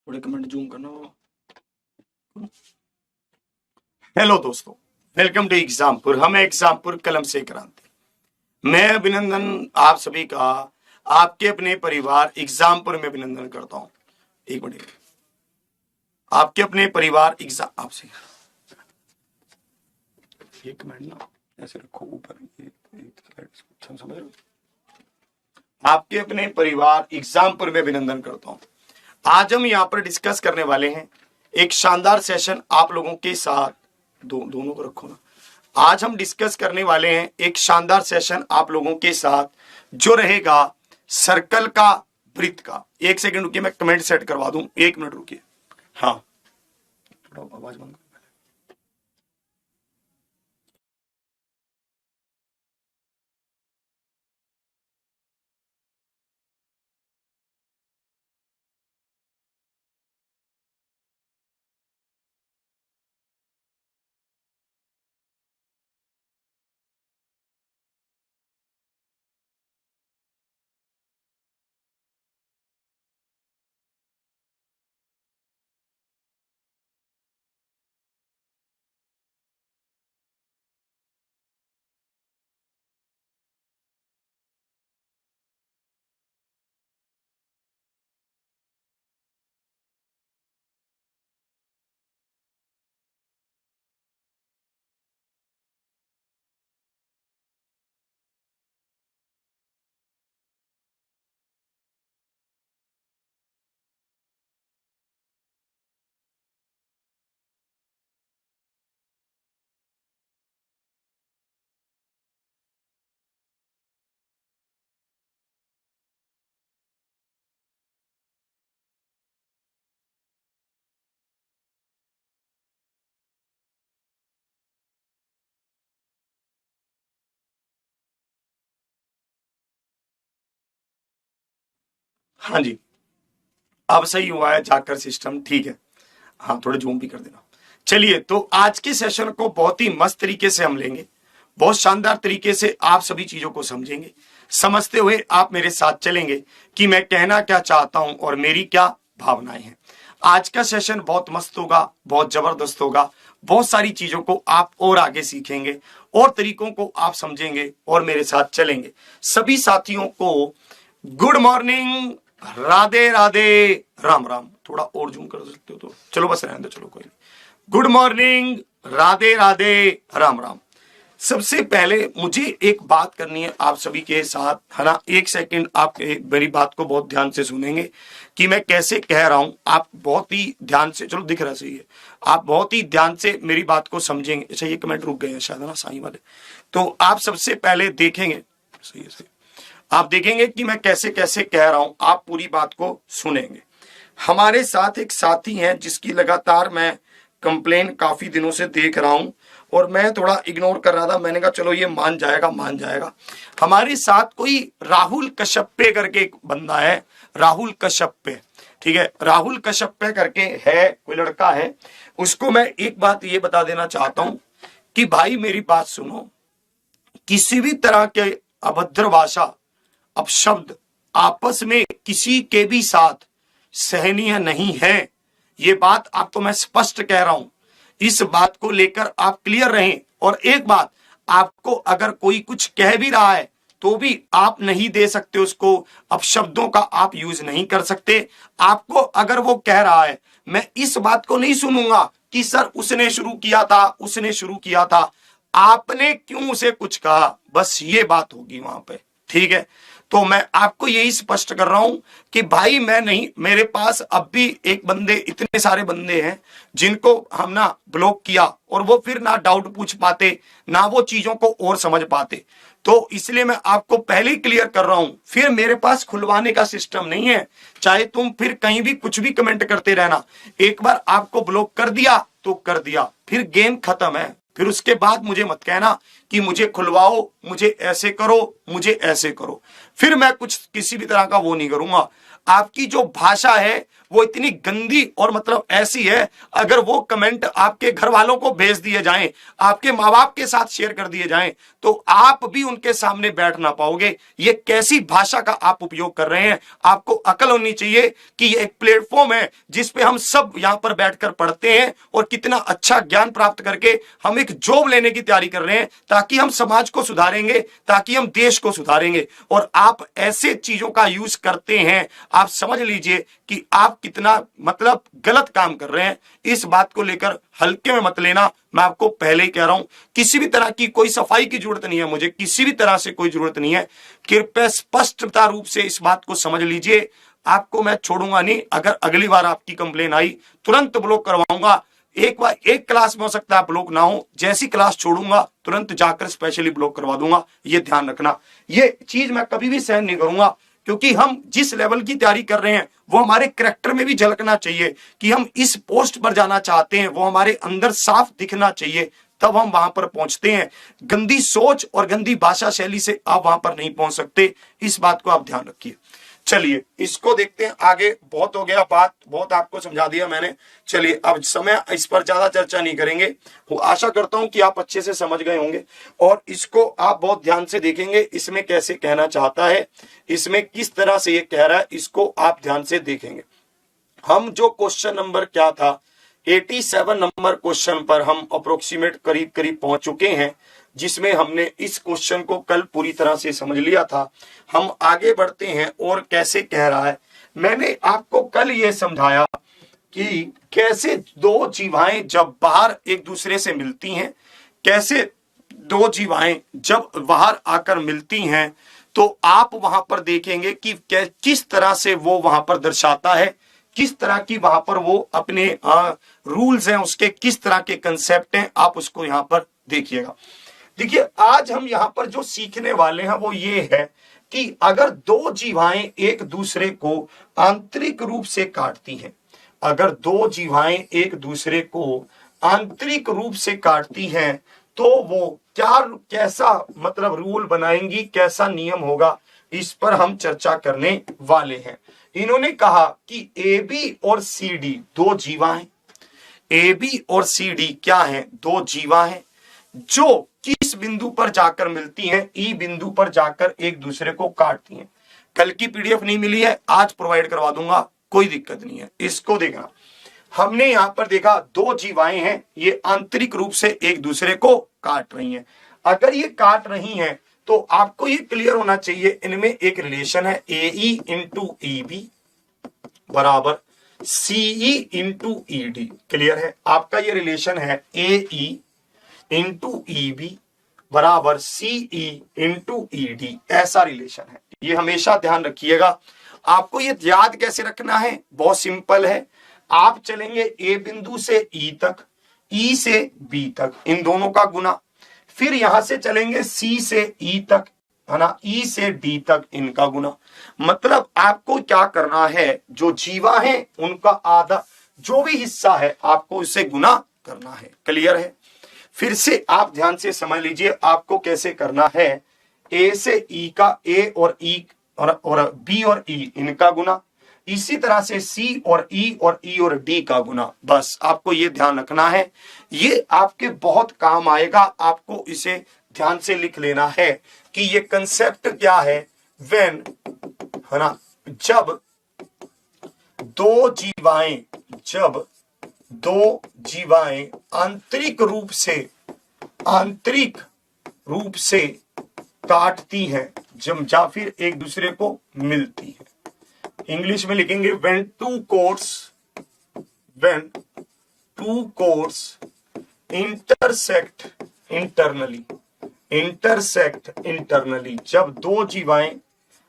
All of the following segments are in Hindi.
थोड़े कमेंट जूम करना हो। हेलो दोस्तों, वेलकम टू एग्जामपुर। हम एग्जामपुर कलम से क्रांति। मैं अभिनंदन आप सभी का आपके अपने परिवार एग्जामपुर में अभिनंदन करता हूं। एक मिनट, आपके अपने परिवार एग्जाम आपसे एक मिनट ना ऐसे रखो ऊपर, समझ रहे हो? आपके अपने परिवार एग्जामपुर में अभिनंदन करता हूं। आज हम यहाँ पर डिस्कस करने वाले हैं एक शानदार सेशन आप लोगों के साथ। दोनों को रखो ना। आज हम डिस्कस करने वाले हैं एक शानदार सेशन आप लोगों के साथ जो रहेगा सर्कल का, वृत्त का। एक सेकंड रुकिए, मैं कमेंट सेट करवा दूं। एक मिनट रुकिए। हाँ, थोड़ा आवाज बंद। हाँ जी, अब सही हुआ है जाकर सिस्टम, ठीक है। हाँ, थोड़े जूम भी कर देना। चलिए, तो आज के सेशन को बहुत ही मस्त तरीके से हम लेंगे। बहुत शानदार तरीके से आप सभी चीजों को समझेंगे। समझते हुए आप मेरे साथ चलेंगे कि मैं कहना क्या चाहता हूं और मेरी क्या भावनाएं हैं। आज का सेशन बहुत मस्त होगा, बहुत जबरदस्त होगा। बहुत सारी चीजों को आप और आगे सीखेंगे और तरीकों को आप समझेंगे और मेरे साथ चलेंगे। सभी साथियों को गुड मॉर्निंग, राधे राधे, राम राम। थोड़ा और जूम कर सकते हो तो चलो, बस रहने दो, चलो कोई नहीं। Good morning, Radhe Radhe, Ram Ram. सबसे पहले मुझे एक बात करनी है आप सभी के साथ, है ना। एक सेकंड आप मेरी बात को बहुत ध्यान से सुनेंगे कि मैं कैसे कह रहा हूं। आप बहुत ही ध्यान से, चलो दिख रहा सही है, आप बहुत ही ध्यान से मेरी बात को समझेंगे। अच्छा, ये कमेंट रुक गए हैं शायद, है ना, साईं वाले। तो आप सबसे पहले देखेंगे, सही है, सही, आप देखेंगे कि मैं कैसे कैसे कह रहा हूं। आप पूरी बात को सुनेंगे। हमारे साथ एक साथी हैं जिसकी लगातार मैं कंप्लेन काफी दिनों से देख रहा हूं और मैं थोड़ा इग्नोर कर रहा था। मैंने कहा चलो ये मान जाएगा, मान जाएगा। हमारे साथ कोई राहुल कश्यपे करके एक बंदा है, राहुल कश्यपे, ठीक है, राहुल कश्यपे करके है, कोई लड़का है। उसको मैं एक बात ये बता देना चाहता हूं कि भाई मेरी बात सुनो, किसी भी तरह के अभद्र भाषा, अपशब्द आपस में किसी के भी साथ सहनीय नहीं है। ये बात आपको मैं स्पष्ट कह रहा हूं। इस बात को लेकर आप क्लियर रहें। और एक बात, आपको अगर कोई कुछ कह भी रहा है तो भी आप नहीं दे सकते उसको, अपशब्दों का आप यूज नहीं कर सकते। आपको अगर वो कह रहा है, मैं इस बात को नहीं सुनूंगा कि सर उसने शुरू किया था, उसने शुरू किया था, आपने क्यों उसे कुछ कहा, बस ये बात होगी वहां पे, ठीक है। तो मैं आपको यही स्पष्ट कर रहा हूं कि भाई मैं नहीं, मेरे पास अब भी एक बंदे, इतने सारे बंदे हैं जिनको हम ना ब्लॉक किया और वो फिर ना डाउट पूछ पाते, ना वो चीजों को और समझ पाते। तो इसलिए मैं आपको पहले ही क्लियर कर रहा हूं, फिर मेरे पास खुलवाने का सिस्टम नहीं है। चाहे तुम फिर कहीं भी कुछ भी कमेंट करते रहना। एक बार आपको ब्लॉक कर दिया तो कर दिया, फिर गेम खत्म है। फिर उसके बाद मुझे मत कहना कि मुझे खुलवाओ, मुझे ऐसे करो, मुझे ऐसे करो, फिर मैं कुछ किसी भी तरह का वो नहीं करूंगा। आपकी जो भाषा है वो इतनी गंदी और मतलब ऐसी है, अगर वो कमेंट आपके घर वालों को भेज दिए जाएं, आपके माँ बाप के साथ शेयर कर दिए जाएं, तो आप भी उनके सामने बैठ ना पाओगे। ये कैसी भाषा का आप उपयोग कर रहे हैं? आपको अकल होनी चाहिए कि ये एक प्लेटफॉर्म है जिसपे हम सब यहां पर बैठकर पढ़ते हैं और कितना अच्छा ज्ञान प्राप्त करके हम एक जॉब लेने की तैयारी कर रहे हैं, ताकि हम समाज को सुधारेंगे, ताकि हम देश को सुधारेंगे। और आप ऐसे चीजों का यूज करते हैं, आप समझ लीजिए कि आप कितना मतलब गलत काम कर रहे हैं। इस बात को लेकर हल्के में मत लेना, मैं आपको पहले ही कह रहा हूं। किसी भी तरह की कोई सफाई की जरूरत नहीं है, मुझे किसी भी तरह से कोई जरूरत नहीं है। कृपया स्पष्टता रूप से इस बात को समझ लीजिए, आपको मैं छोड़ूंगा नहीं। अगर अगली बार आपकी कंप्लेन आई तुरंत ब्लॉक करवाऊंगा। एक बार एक क्लास में हो सकता है ब्लॉक ना हो, जैसी क्लास छोड़ूंगा तुरंत जाकर स्पेशली ब्लॉक करवा दूंगा। ये ध्यान रखना, ये चीज मैं कभी भी सहन नहीं करूंगा, क्योंकि हम जिस लेवल की तैयारी कर रहे हैं वो हमारे कैरेक्टर में भी झलकना चाहिए कि हम इस पोस्ट पर जाना चाहते हैं, वो हमारे अंदर साफ दिखना चाहिए, तब हम वहां पर पहुंचते हैं। गंदी सोच और गंदी भाषा शैली से आप वहां पर नहीं पहुंच सकते, इस बात को आप ध्यान रखिए। चलिए इसको देखते हैं आगे। बहुत हो गया बात, बहुत आपको समझा दिया मैंने। चलिए अब समय इस पर ज्यादा चर्चा नहीं करेंगे। वो आशा करता हूं कि आप अच्छे से समझ गए होंगे और इसको आप बहुत ध्यान से देखेंगे, इसमें कैसे कहना चाहता है, इसमें किस तरह से ये कह रहा है, इसको आप ध्यान से देखेंगे। हम जो क्वेश्चन नंबर क्या था 87 नंबर क्वेश्चन पर हम अप्रोक्सीमेट करीब करीब पहुंच चुके हैं, जिसमें हमने इस क्वेश्चन को कल पूरी तरह से समझ लिया था। हम आगे बढ़ते हैं और कैसे कह रहा है। मैंने आपको कल ये समझाया कि कैसे दो जीवाएं जब बाहर एक दूसरे से मिलती हैं, कैसे दो जीवाएं जब बाहर आकर मिलती हैं, तो आप वहां पर देखेंगे कि किस तरह से वो वहां पर दर्शाता है, किस तरह की वहां पर वो अपने रूल्स हैं, उसके किस तरह के कंसेप्ट हैं, आप उसको यहां पर देखिएगा। देखिए आज हम यहां पर जो सीखने वाले हैं वो ये है कि अगर दो जीवाएं एक दूसरे को आंतरिक रूप से काटती हैं, अगर दो जीवाएं एक दूसरे को आंतरिक रूप से काटती हैं, तो वो क्या कैसा मतलब रूल बनाएंगी, कैसा नियम होगा, इस पर हम चर्चा करने वाले हैं। इन्होंने कहा कि ए बी और सी डी दो जीवा हैं। ए बी और सी डी क्या है? दो जीवा हैं जो किस बिंदु पर जाकर मिलती हैं? ई बिंदु पर जाकर एक दूसरे को काटती हैं। कल की पीडीएफ नहीं मिली है, आज प्रोवाइड करवा दूंगा, कोई दिक्कत नहीं है। इसको देखना, हमने यहां पर देखा दो जीवाएं हैं, ये आंतरिक रूप से एक दूसरे को काट रही हैं। अगर ये काट रही हैं तो आपको ये क्लियर होना चाहिए, इनमें एक रिलेशन है A E into E B बराबर C E into E D. Clear है? आपका ये रिलेशन है A E into E B बराबर सीई इंटू ई डी, ऐसा रिलेशन है। ये हमेशा ध्यान रखिएगा। आपको ये याद कैसे रखना है? बहुत सिंपल है। आप चलेंगे ए बिंदु से ई तक, ई से बी तक, इन दोनों का गुना, फिर यहां से चलेंगे सी से ई तक, है ना, ई से डी तक, इनका गुना। मतलब आपको क्या करना है, जो जीवा है उनका आधा जो भी हिस्सा है आपको इससे गुना करना है। क्लियर है? फिर से आप ध्यान से समझ लीजिए आपको कैसे करना है। ए से ई का, ए और ई और बी और ई इनका गुना, इसी तरह से सी और ई और डी का गुना। बस आपको ये ध्यान रखना है, ये आपके बहुत काम आएगा। आपको इसे ध्यान से लिख लेना है कि ये कंसेप्ट क्या है। व्हेन, है ना, जब दो जीवाएं आंतरिक रूप से काटती हैं, जब या फिर एक दूसरे को मिलती है। इंग्लिश में लिखेंगे when two courts intersect internally, जब दो जीवाएं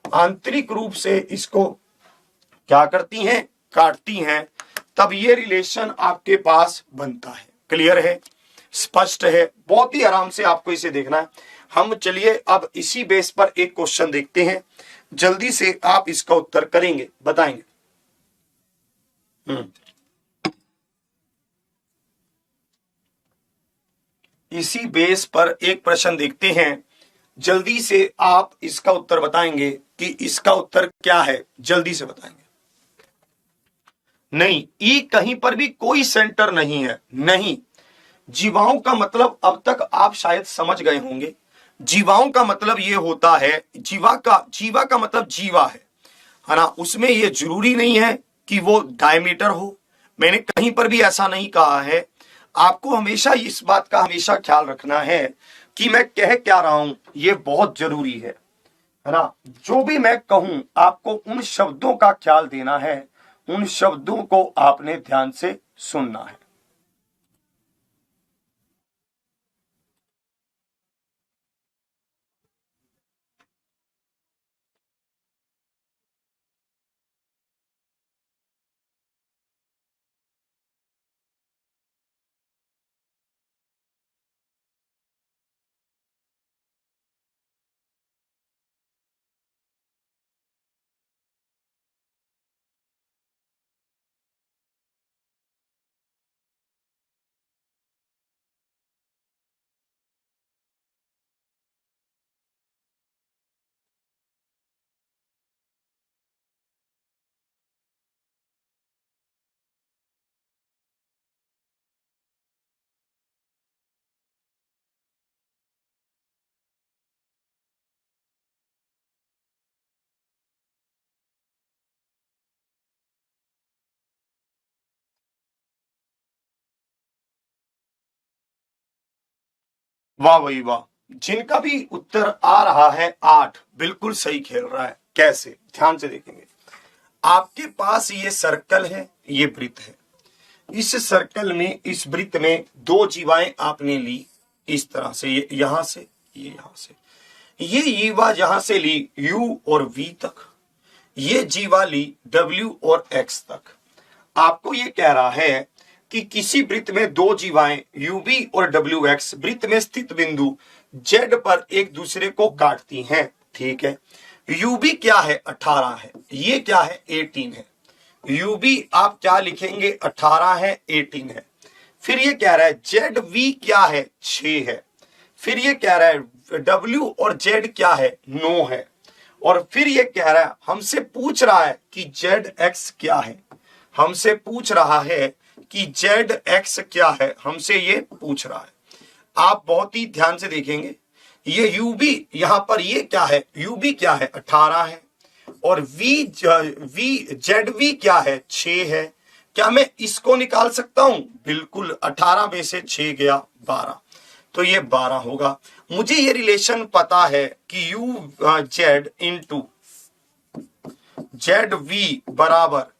आंतरिक रूप से इसको क्या करती हैं? काटती हैं, तब ये रिलेशन आपके पास बनता है। क्लियर है? स्पष्ट है? बहुत ही आराम से आपको इसे देखना है। हम चलिए अब इसी बेस पर एक क्वेश्चन देखते हैं, जल्दी से आप इसका उत्तर करेंगे, बताएंगे। इसी बेस पर एक प्रश्न देखते हैं, जल्दी से आप इसका उत्तर बताएंगे कि इसका उत्तर क्या है, जल्दी से बताएंगे। नहीं, ई कहीं पर भी कोई सेंटर नहीं है, नहीं। जीवाओं का मतलब अब तक आप शायद समझ गए होंगे। जीवाओं का मतलब ये होता है, जीवा का मतलब जीवा है ना। उसमें ये जरूरी नहीं है कि वो डायमीटर हो, मैंने कहीं पर भी ऐसा नहीं कहा है। आपको हमेशा इस बात का हमेशा ख्याल रखना है कि मैं कह क्या रहा हूं, ये बहुत जरूरी है ना। जो भी मैं कहूं आपको उन शब्दों का ख्याल देना है, उन शब्दों को आपने ध्यान से सुनना है। वाह भाई वाह, जिनका भी उत्तर आ रहा है 8, बिल्कुल सही खेल रहा है। कैसे, ध्यान से देखेंगे। आपके पास ये सर्कल है, ये वृत्त है। इस सर्कल में, इस वृत्त में दो जीवाएं आपने ली इस तरह से, ये यहां से, ये यहां से। ये जीवा जहां से ली u और v तक, ये जीवा ली w और x तक। आपको ये कह रहा है कि किसी वृत्त में दो जीवाएं ub और wx वृत्त में स्थित बिंदु z पर एक दूसरे को काटती हैं, ठीक है। ub क्या है, 18 है। ये क्या है, 18 है। ub आप क्या लिखेंगे, 18 है, 18 है। फिर ये कह रहा है zv क्या है, 6 है। फिर ये कह रहा है w और z क्या है, 9 है। और फिर ये कह रहा है, हमसे पूछ रहा है कि zx क्या है, हमसे पूछ रहा है कि zx क्या है, हमसे ये पूछ रहा है। आप बहुत ही ध्यान से देखेंगे, ये ub यहां पर ये क्या है, ub क्या है, 18 है। और zv क्या है, 6 है। क्या मैं इसको निकाल सकता हूं, बिल्कुल। 18 में से 6 गया 12, तो ये 12 होगा। मुझे ये रिलेशन पता है कि z इंटू zv बराबर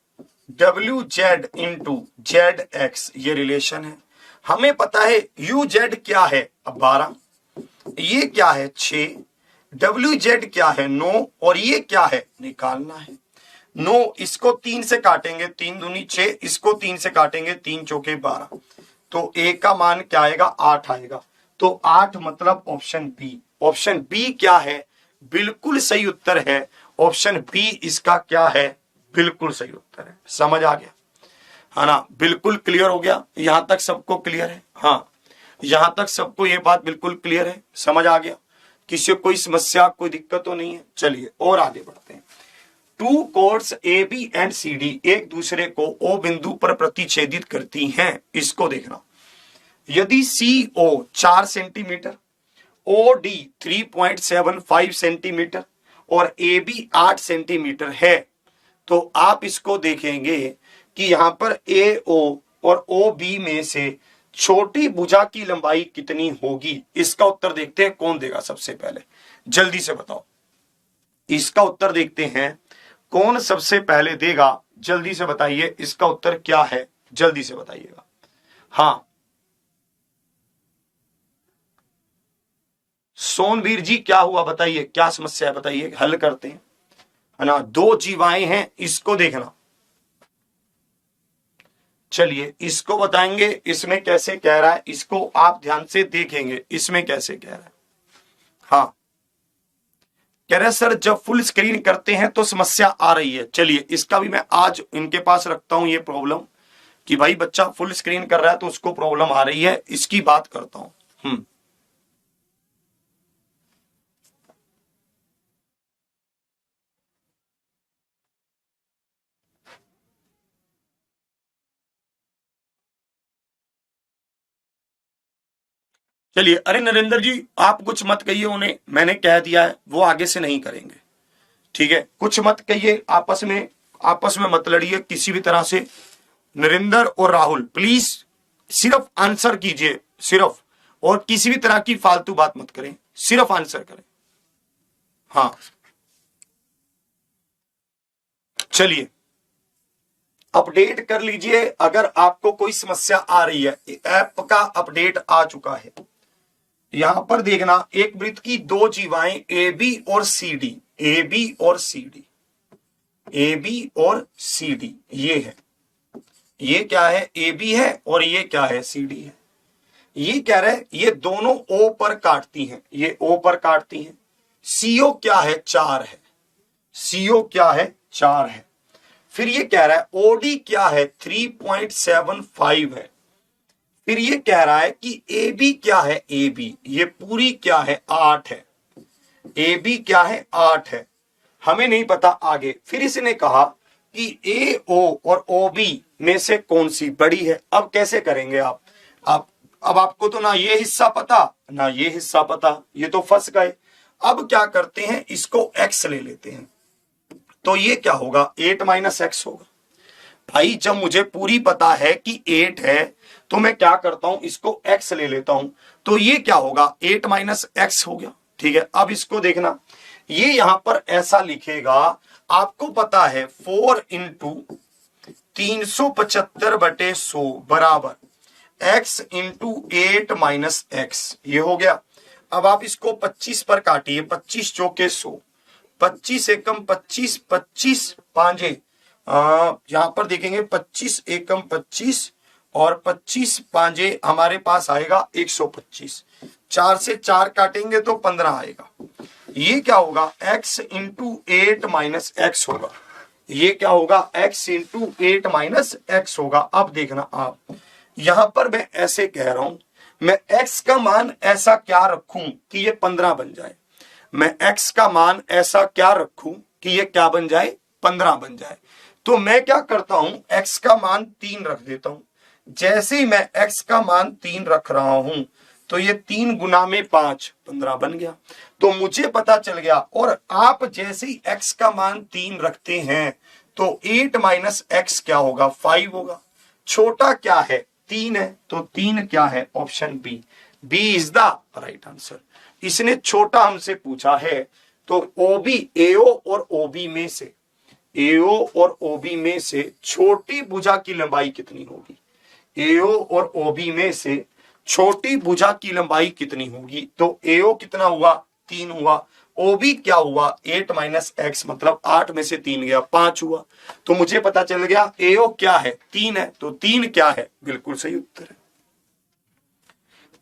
wz इंटू zx, ये रिलेशन है। हमें पता है uz क्या है, 12, ये क्या है, 6, wz क्या है, 9, और ये क्या है, निकालना है। 9 इसको 3 से काटेंगे, 3 दूनी 6, इसको 3 से काटेंगे, 3 चौके 12, तो a का मान क्या आएगा, 8 आएगा। तो 8 मतलब ऑप्शन बी। ऑप्शन बी क्या है, बिल्कुल सही उत्तर है। ऑप्शन बी इसका क्या है, बिल्कुल सही उत्तर है। समझ आ गया है ना, बिल्कुल क्लियर हो गया। यहां तक सबको क्लियर है, हाँ, यहां तक सबको ये बात बिल्कुल क्लियर है, समझ आ गया। किसी को कोई समस्या, कोई दिक्कत तो नहीं है। चलिए और आगे बढ़ते हैं। Two chords A B and C D एक दूसरे को ओ बिंदु पर प्रतिच्छेदित करती हैं, इसको देखना। यदि सी ओ 4 सेंटीमीटर, ओ डी 3.75 सेंटीमीटर और ए बी 8 सेंटीमीटर है, तो आप इसको देखेंगे कि यहां पर ए ओ और ओ बी में से छोटी भुजा की लंबाई कितनी होगी। इसका उत्तर देखते हैं, कौन देगा सबसे पहले, जल्दी से बताओ। इसका उत्तर देखते हैं कौन सबसे पहले देगा, जल्दी से बताइए। इसका उत्तर क्या है, जल्दी से बताइएगा। हाँ, सोनवीर जी क्या हुआ, बताइए क्या समस्या है, बताइए, हल करते हैं, है ना। दो जीवाएं हैं, इसको देखना। चलिए इसको बताएंगे, इसमें कैसे कह रहा है, इसको आप ध्यान से देखेंगे, इसमें कैसे कह रहा है। हाँ, कह रहे सर जब फुल स्क्रीन करते हैं तो समस्या आ रही है। चलिए इसका भी मैं आज इनके पास रखता हूं, ये प्रॉब्लम कि भाई बच्चा फुल स्क्रीन कर रहा है तो उसको प्रॉब्लम आ रही है, इसकी बात करता हूं। हम्म चलिए, अरे नरेंद्र जी आप कुछ मत कहिए, उन्हें मैंने कह दिया है वो आगे से नहीं करेंगे। ठीक है, कुछ मत कहिए, आपस में मत लड़िए किसी भी तरह से। नरेंद्र और राहुल प्लीज सिर्फ आंसर कीजिए, सिर्फ, और किसी भी तरह की फालतू बात मत करें, सिर्फ आंसर करें। हाँ चलिए, अपडेट कर लीजिए अगर आपको कोई समस्या आ रही है। ऐप का अपडेट आ चुका है। यहां पर देखना, एक वृत्त की दो जीवाएं ए बी और सी डी, ए बी और सी डी, ए बी और सी डी, ये है, ये क्या है, ए बी है और ये क्या है, सी डी है। ये कह रहा है ये दोनों ओ पर काटती हैं, ये ओ पर काटती हैं। सीओ क्या है, 4 है, सीओ क्या है, 4 है। फिर ये कह रहा है ओडी क्या है, 3.75 है। फिर ये कह रहा है कि ए बी क्या है, ए बी ये पूरी क्या है, 8 है, ए बी क्या है, 8 है। हमें नहीं पता आगे। फिर इसने कहा कि ए ओ और ओ बी में से कौन सी बड़ी है। अब कैसे करेंगे आप अब आपको तो ना ये हिस्सा पता ना ये हिस्सा पता, ये तो फंस गए। अब क्या करते हैं, इसको एक्स ले लेते हैं, तो ये क्या होगा, 8 माइनस एक्स होगा। भाई जब मुझे पूरी पता है कि 8 है तो मैं क्या करता हूं, इसको x ले लेता हूं, तो ये क्या होगा, 8 माइनस एक्स हो गया। ठीक है, अब इसको देखना, ये यहां पर ऐसा लिखेगा, आपको पता है 4 इंटू 375/100 बराबर x इंटू 8 माइनस एक्स, ये हो गया। अब आप इसको 25 पर काटिए, 25 चौके 100, 25 एकम 25, 25 पांजे, यहां पर देखेंगे 25 एकम 25 और 25 पांजे हमारे पास आएगा 125। 4 से 4 काटेंगे तो 15 आएगा। ये क्या होगा, x इंटू 8 माइनस एक्स होगा। ये क्या होगा, x इंटू 8 माइनस एक्स होगा। अब देखना आप, यहां पर मैं ऐसे कह रहा हूं, मैं x का मान ऐसा क्या रखूं कि ये 15 बन जाए, मैं x का मान ऐसा क्या रखूं कि ये क्या बन जाए, 15 बन जाए। तो मैं क्या करता हूं, x का मान 3 रख देता हूं। जैसे ही मैं x का मान 3 रख रहा हूं तो ये 3 गुना में 5, 15 बन गया। तो मुझे पता चल गया। और आप जैसे ही x का मान 3 रखते हैं तो 8 माइनस एक्स क्या होगा, 5 होगा। छोटा क्या है, 3 है, तो 3 क्या है, option B, B is the right answer. इसने छोटा हमसे पूछा है, तो ओबी, एओ और ओबी में से, एओ और ओबी में से छोटी भुजा की लंबाई कितनी होगी, एओ और ओबी में से छोटी भुजा की लंबाई कितनी होगी। तो एओ कितना हुआ, 3 हुआ, ओबी क्या हुआ, 8 माइनस एक्स, मतलब 8 में से 3 गया, 5 हुआ। तो मुझे पता चल गया एओ क्या है, 3 है, तो 3 क्या है, बिल्कुल सही उत्तर है।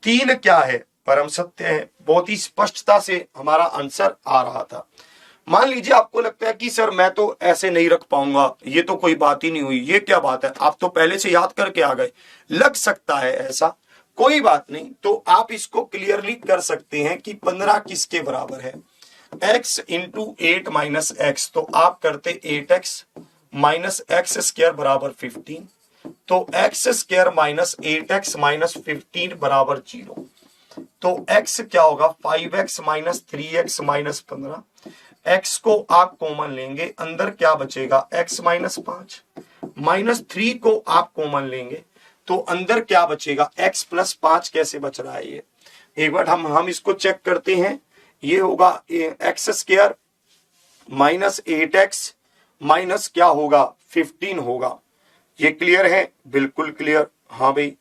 3 क्या है, परम सत्य है। बहुत ही स्पष्टता से हमारा आंसर आ रहा था। मान लीजिए आपको लगता है कि सर मैं तो ऐसे नहीं रख पाऊंगा, ये तो कोई बात ही नहीं हुई, ये क्या बात है, आप तो पहले से याद करके आ गए। लग सकता है ऐसा, कोई बात नहीं। तो आप इसको क्लियरली कर सकते हैं कि 15 किसके बराबर है, x इंटू 8 माइनस एक्स। तो आप करते 8x माइनस एक्स स्क्वायर बराबर 15, तो x square minus 8x minus 15 बराबर 0। तो x क्या होगा, 5x minus 3x minus 15। x को आप कॉमन लेंगे, अंदर क्या बचेगा, x माइनस 5, माइनस 3 को आप कॉमन लेंगे तो अंदर क्या बचेगा, x प्लस 5 कैसे बच रहा है ये, एक बार हम इसको चेक करते हैं। ये होगा x square minus 8x minus क्या होगा, 15 होगा। ये क्लियर है, बिल्कुल क्लियर, हाँ भाई।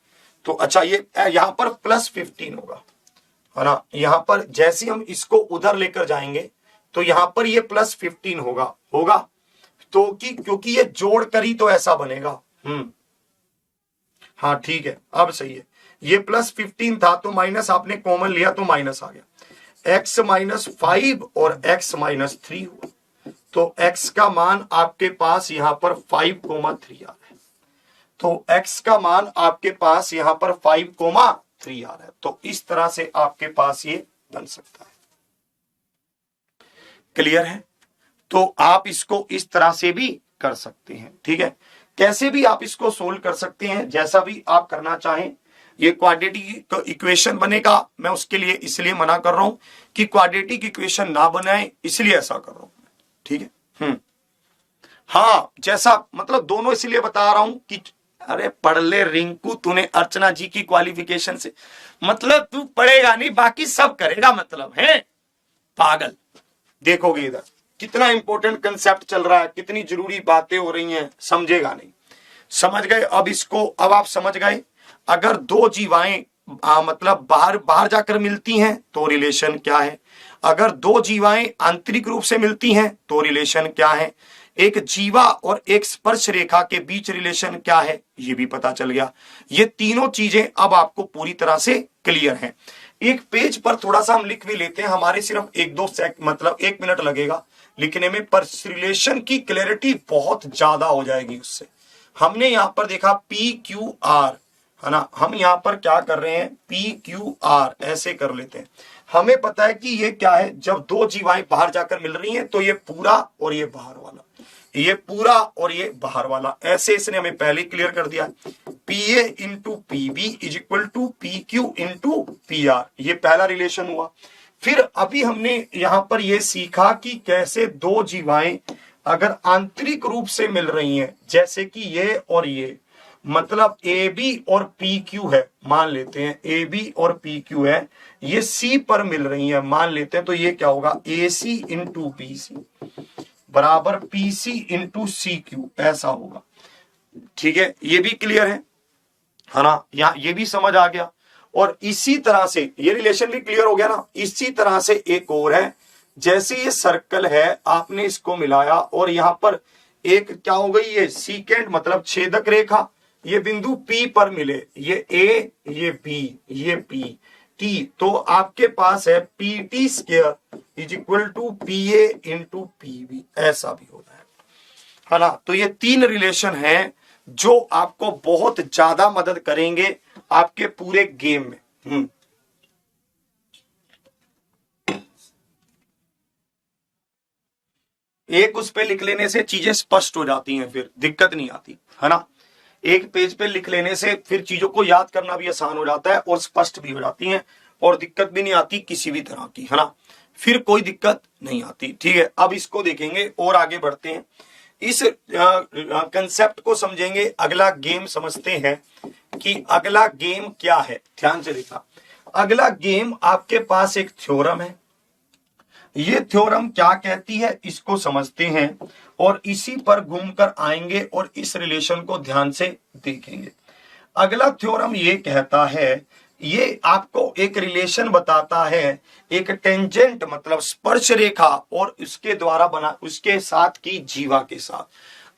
तो अच्छा, ये यहां पर प्लस 15 होगा, है ना। यहां पर जैसे हम इसको उधर लेकर जाएंगे तो यहां पर ये प्लस 15 होगा तो क्योंकि ये जोड़ कर ही तो ऐसा बनेगा। हाँ ठीक है, अब सही है। ये प्लस 15 था तो माइनस आपने कॉमन लिया तो माइनस आ गया, x माइनस 5 और x माइनस 3 हुआ। तो x का मान आपके पास यहां पर 5,3 आ रहा है। तो x का मान आपके पास यहां पर 5,3 3 आ रहा है। तो इस तरह से आपके पास ये बन सकता है। क्लियर है? तो आप इसको इस तरह से भी कर सकते हैं। ठीक है, कैसे भी आप इसको सोल्व कर सकते हैं, जैसा भी आप करना चाहें। ये क्वाड्रेटिक इक्वेशन बनेगा, मैं उसके लिए इसलिए मना कर रहा हूं कि क्वाड्रेटिक इक्वेशन ना बनाए, इसलिए ऐसा कर रहा हूं। ठीक है। हाँ, जैसा मतलब दोनों इसलिए बता रहा हूं कि अरे पढ़ ले रिंकू, तूने अर्चना जी की क्वालिफिकेशन से, मतलब तू पढ़ेगा नहीं बाकी सब करेगा, मतलब है पागल। देखोगे इधर कितना इंपॉर्टेंट कंसेप्ट चल रहा है, कितनी जरूरी बातें हो रही हैं, समझेगा नहीं। समझ गए? अब इसको अब आप समझ गए, अगर दो जीवाएं मतलब बाहर बाहर जाकर मिलती हैं तो रिलेशन क्या है, अगर दो जीवाएं आंतरिक रूप से मिलती हैं तो रिलेशन क्या है, एक जीवा और एक स्पर्श रेखा के बीच रिलेशन क्या है, ये भी पता चल गया। ये तीनों चीजें अब आपको पूरी तरह से क्लियर हैं। एक पेज पर थोड़ा सा हम लिख भी लेते हैं, हमारे सिर्फ 1-2 मतलब 1 मिनट लगेगा लिखने में, पर रिलेशन की क्लैरिटी बहुत ज्यादा हो जाएगी उससे। हमने यहां पर देखा PQR, है ना, हम यहां पर क्या कर रहे हैं, PQR ऐसे कर लेते हैं। हमें पता है कि ये क्या है, जब दो जीवाएं बाहर जाकर मिल रही हैं तो ये पूरा और ये बाहर वाला, ये पूरा और ये बाहर वाला, ऐसे इसने हमें पहले क्लियर कर दिया। PA into PB is equal to PQ into PR, ये पहला रिलेशन हुआ। फिर अभी हमने यहां पर ये सीखा कि कैसे दो जीवाएं अगर आंतरिक रूप से मिल रही हैं, जैसे कि ये और ये, मतलब AB और PQ है, मान लेते हैं AB और PQ है, ये C पर मिल रही है मान लेते हैं, तो ये क्या होगा, AC इंटू BC बराबर PC इंटू CQ, ऐसा होगा। ठीक है, ये भी क्लियर है ना, यहां ये भी समझ आ गया। और इसी तरह से ये रिलेशन भी क्लियर हो गया ना। इसी तरह से एक और है, जैसे ये सर्कल है, आपने इसको मिलाया और यहां पर एक क्या हो गई, ये सीकेंड मतलब छेदक रेखा, ये बिंदु P पर मिले, ये A, ये B, ये P, T, तो आपके पास है PT square is equal to PA into PB, ऐसा भी होता है ना। तो ये 3 रिलेशन हैं जो आपको बहुत ज्यादा मदद करेंगे आपके पूरे गेम में। एक उस पे लिख लेने से चीजें स्पष्ट हो जाती हैं, फिर दिक्कत नहीं आती, है ना। एक पेज पे लिख लेने से फिर चीजों को याद करना भी आसान हो जाता है और स्पष्ट भी हो जाती हैं और दिक्कत भी नहीं आती किसी भी तरह की, है ना, फिर कोई दिक्कत नहीं आती। ठीक है, अब इसको देखेंगे और आगे बढ़ते हैं, इस कंसेप्ट को समझेंगे। अगला गेम समझते हैं कि अगला गेम क्या है। ध्यान से देखा, अगला गेम आपके पास एक थ्योरम है, ये थ्योरम क्या कहती है इसको समझते हैं और इसी पर घूमकर आएंगे और इस रिलेशन को ध्यान से देखेंगे। अगला थ्योरम ये कहता है, ये आपको एक रिलेशन बताता है, एक टेंजेंट मतलब स्पर्श रेखा और उसके द्वारा बना उसके साथ की जीवा के साथ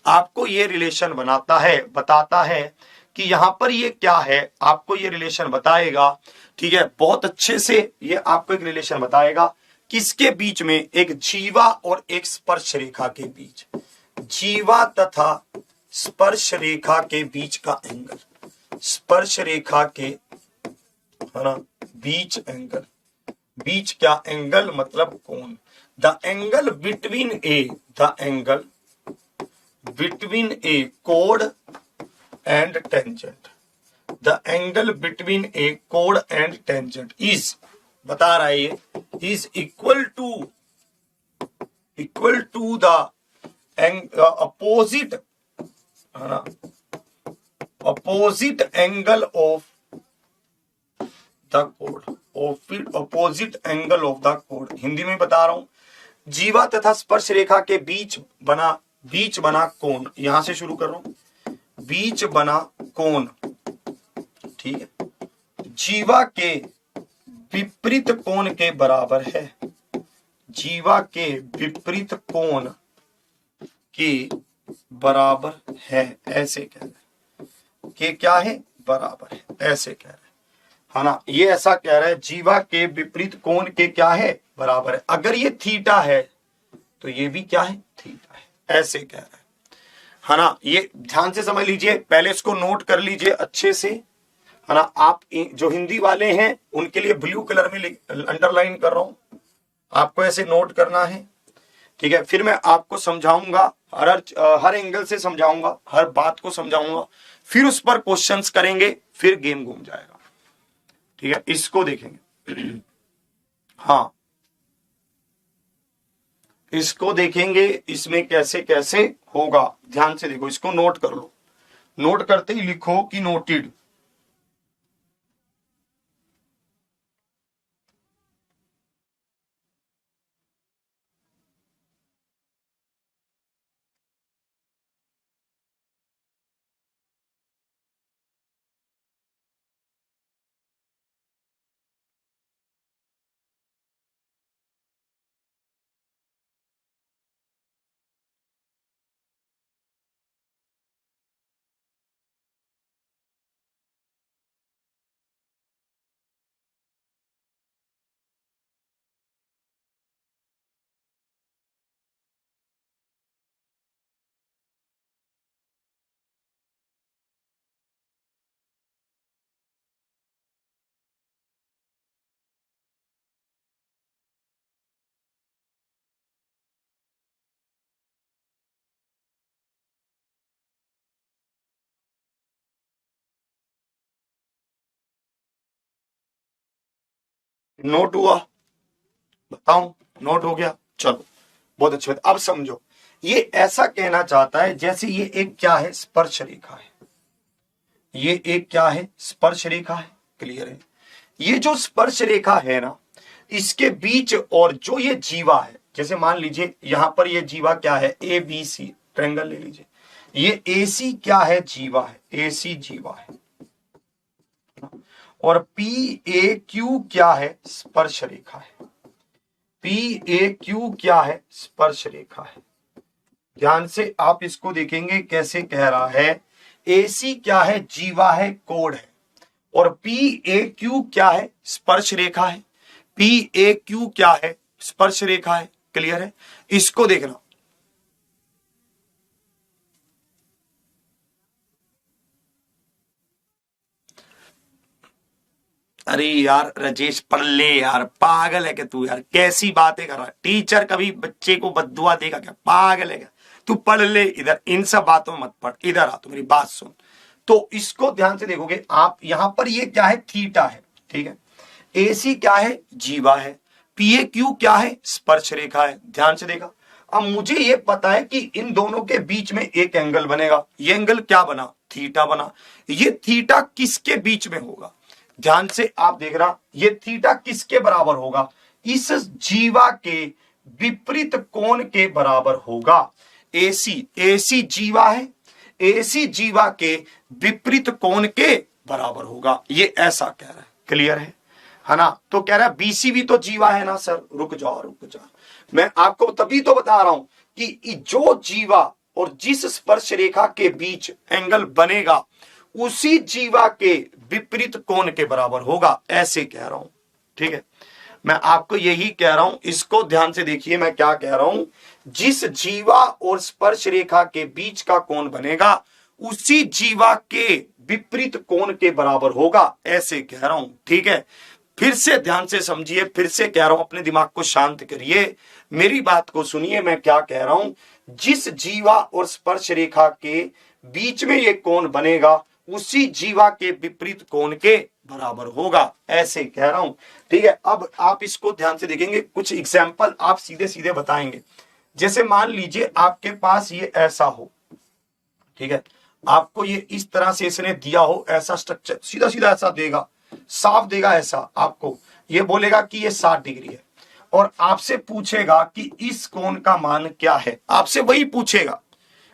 आपको ये रिलेशन बताता है कि यहां पर ये क्या है, आपको ये रिलेशन बताएगा। ठीक है, बहुत अच्छे से ये आपको एक रिलेशन बताएगा, किसके बीच में, एक जीवा और एक स्पर्श रेखा के बीच, जीवा तथा स्पर्श रेखा के बीच का एंगल, स्पर्श रेखा के, है ना, बीच एंगल, बीच क्या एंगल मतलब कोण, द एंगल बिटवीन ए कोड and tangent, the angle between a कोड एंड टेंजेंट इज, बता रहा है ये, is equal to the opposite, है ना, अपोजिट एंगल ऑफ द कोड, अपोजिट एंगल ऑफ द कोड। हिंदी में बता रहा हूं, जीवा तथा स्पर्श रेखा के बीच बना कोण, यहां से शुरू कर रहा हूं, बीच बना कोण, ठीक है, जीवा के विपरीत कोण के बराबर है, जीवा के विपरीत कोण के बराबर है, ऐसे कह रहे हैं कि क्या है, बराबर है, ऐसे कह रहे हैं, है ना, ये ऐसा कह रहा है, जीवा के विपरीत कोण के क्या है, बराबर है। अगर ये थीटा है तो ये भी क्या है, थीटा है, ऐसे कह रहा है ना। ये ध्यान से समझ लीजिए, पहले इसको नोट कर लीजिए अच्छे से, है ना। आप जो हिंदी वाले हैं उनके लिए ब्लू कलर में अंडरलाइन कर रहा हूं, आपको ऐसे नोट करना है, ठीक है। फिर मैं आपको समझाऊंगा, हर एंगल से समझाऊंगा, हर बात को समझाऊंगा, फिर उस पर क्वेश्चंस करेंगे, फिर गेम घूम जाएगा, ठीक है। इसको देखेंगे हाँ, इसको देखेंगे, इसमें कैसे कैसे होगा, ध्यान से देखो, इसको नोट कर लो, नोट करते ही लिखो कि नोटेड। नोट हुआ, बताऊं, नोट हो गया, चलो बहुत अच्छी बात। अब समझो, ये ऐसा कहना चाहता है जैसे ये एक क्या है, स्पर्श रेखा है, ये एक क्या है, स्पर्श रेखा है, क्लियर है। ये जो स्पर्श रेखा है ना, इसके बीच और जो ये जीवा है, जैसे मान लीजिए यहां पर ये जीवा क्या है, ए बी सी ट्रायंगल ले लीजिए, ये ए सी क्या है, जीवा है, ए सी जीवा है, और पी ए क्यू क्या है, स्पर्श रेखा है, पी ए क्यू क्या है, स्पर्श रेखा है। ध्यान से आप इसको देखेंगे कैसे कह रहा है, एसी क्या है, जीवा है, कोड है, और पी ए क्यू क्या है, स्पर्श रेखा है, पी ए क्यू क्या है, स्पर्श रेखा है, क्लियर है। इसको देखना, अरे यार राजेश पढ़ ले यार, पागल है क्या तू यार, कैसी बातें कर रहा है, टीचर कभी बच्चे को बद्दुआ देगा क्या, पागल है क्या तू, पढ़ ले इधर, इन सब बातों में मत पढ़, इधर आ, तू मेरी बात सुन। तो इसको ध्यान से देखोगे आप, यहां पर ये क्या है, थीटा है, ठीक है, एसी क्या है, जीवा है, पीए क्यू क्या है, स्पर्श रेखा है, ध्यान से देखा। अब मुझे ये पता है कि इन दोनों के बीच में एक एंगल बनेगा, ये एंगल क्या बना, थीटा बना, ये थीटा किसके बीच में होगा, ध्यान से आप देख रहा, ये थीटा किसके बराबर होगा, इस जीवा के विपरीत कोण के बराबर होगा। एसी, एसी जीवा है, एसी जीवा के विपरीत कोण के बराबर होगा, ये ऐसा कह रहा है, क्लियर है ना। तो कह रहा है बीसी भी तो जीवा है ना सर, रुक जाओ रुक जाओ, मैं आपको तभी तो बता रहा हूं कि जो जीवा और जिस स्पर्श रेखा के बीच एंगल बनेगा उसी जीवा के विपरीत कोण के बराबर होगा, ऐसे कह रहा हूं, ठीक है। मैं आपको यही कह रहा हूं, इसको ध्यान से देखिए मैं क्या कह रहा हूं, जिस जीवा और स्पर्श रेखा के बीच का कोण बनेगा उसी जीवा के विपरीत कोण के बराबर होगा, ऐसे कह रहा हूं, ठीक है। फिर से ध्यान से समझिए, फिर से कह रहा हूं, अपने दिमाग को शांत करिए, मेरी बात को सुनिए, मैं क्या कह रहा हूं, जिस जीवा और स्पर्श रेखा के बीच में ये कोण बनेगा उसी जीवा के विपरीत कोण के बराबर होगा, ऐसे कह रहा हूं, ठीक है। अब आप इसको ध्यान से देखेंगे, कुछ एग्जाम्पल आप सीधे सीधे बताएंगे। जैसे मान लीजिए आपके पास ये ऐसा हो, ठीक है, आपको ये इस तरह से इसने दिया हो, ऐसा स्ट्रक्चर सीधा सीधा ऐसा देगा, साफ देगा ऐसा, आपको ये बोलेगा कि ये 60 डिग्री है, और आपसे पूछेगा कि इस कोण का मान क्या है, आपसे वही पूछेगा,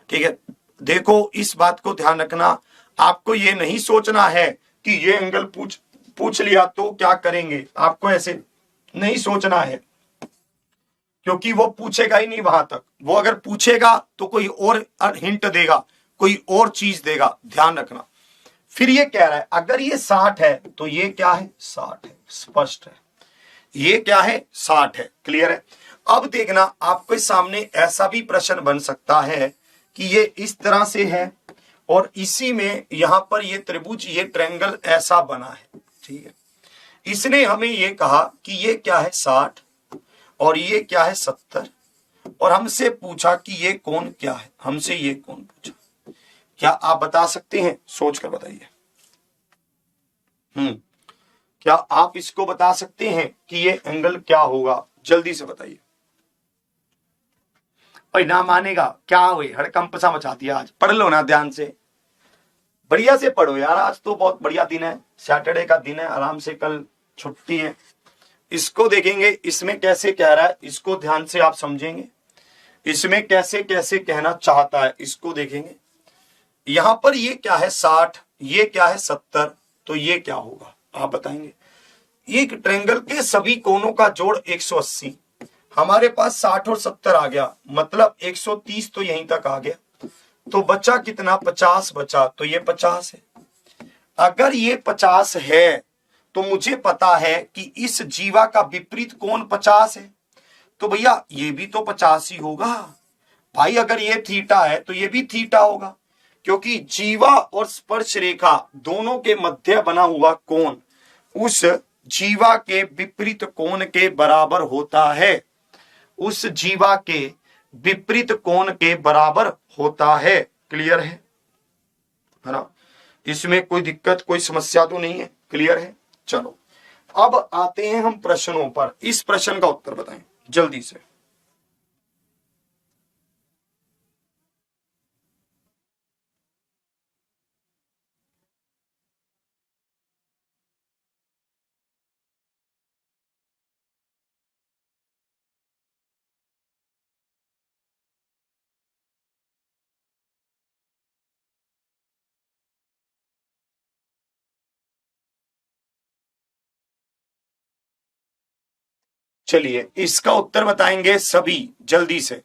ठीक है। देखो इस बात को ध्यान रखना, आपको ये नहीं सोचना है कि ये एंगल पूछ लिया तो क्या करेंगे, आपको ऐसे नहीं सोचना है, क्योंकि वो पूछेगा ही नहीं वहां तक, वो अगर पूछेगा तो कोई और हिंट देगा, कोई और चीज देगा, ध्यान रखना। फिर ये कह रहा है अगर ये 60 है तो ये क्या है, 60 है, स्पष्ट है, ये क्या है, 60 है, क्लियर है। अब देखना आपके सामने ऐसा भी प्रश्न बन सकता है कि ये इस तरह से है और इसी में यहां पर ये त्रिभुज, ये ट्रायंगल ऐसा बना है, ठीक है। इसने हमें ये कहा कि ये क्या है 60 और ये क्या है 70, और हमसे पूछा कि ये कोण क्या है, हमसे ये कोण पूछा। क्या आप बता सकते हैं? सोच कर बताइए। क्या आप इसको बता सकते हैं कि ये एंगल क्या होगा? जल्दी से बताइए। भाई ना मानेगा क्या हुई, हड़कंप सा मचा दिया। आज पढ़ लो ना ध्यान से, बढ़िया से पढ़ो यार, आज तो बहुत बढ़िया दिन है, सैटरडे का दिन है, आराम से, कल छुट्टी है। इसको देखेंगे इसमें कैसे कह रहा है, इसको ध्यान से आप समझेंगे, इसमें कैसे कैसे कहना चाहता है इसको देखेंगे। यहां पर ये क्या है 60, ये क्या है 70, तो ये क्या होगा आप बताएंगे। एक ट्रायंगल के सभी कोणों का जोड़ 180, हमारे पास 60 और 70 आ गया, मतलब 130 तो यहीं तक आ गया, तो बचा कितना? 50 बचा, तो ये 50 है। अगर ये 50 है तो मुझे पता है कि इस जीवा का विपरीत कोण 50 है, तो भैया ये भी तो 50 ही होगा। भाई अगर ये थीटा है तो ये भी थीटा होगा, क्योंकि जीवा और स्पर्श रेखा दोनों के मध्य बना हुआ कोण उस जीवा के विपरीत कोण के बराबर होता है, उस जीवा के विपरीत कोण के बराबर होता है। क्लियर है ना? इसमें कोई दिक्कत, कोई समस्या तो नहीं है? क्लियर है? चलो अब आते हैं हम प्रश्नों पर। इस प्रश्न का उत्तर बताएं जल्दी से। चलिए इसका उत्तर बताएंगे सभी जल्दी से।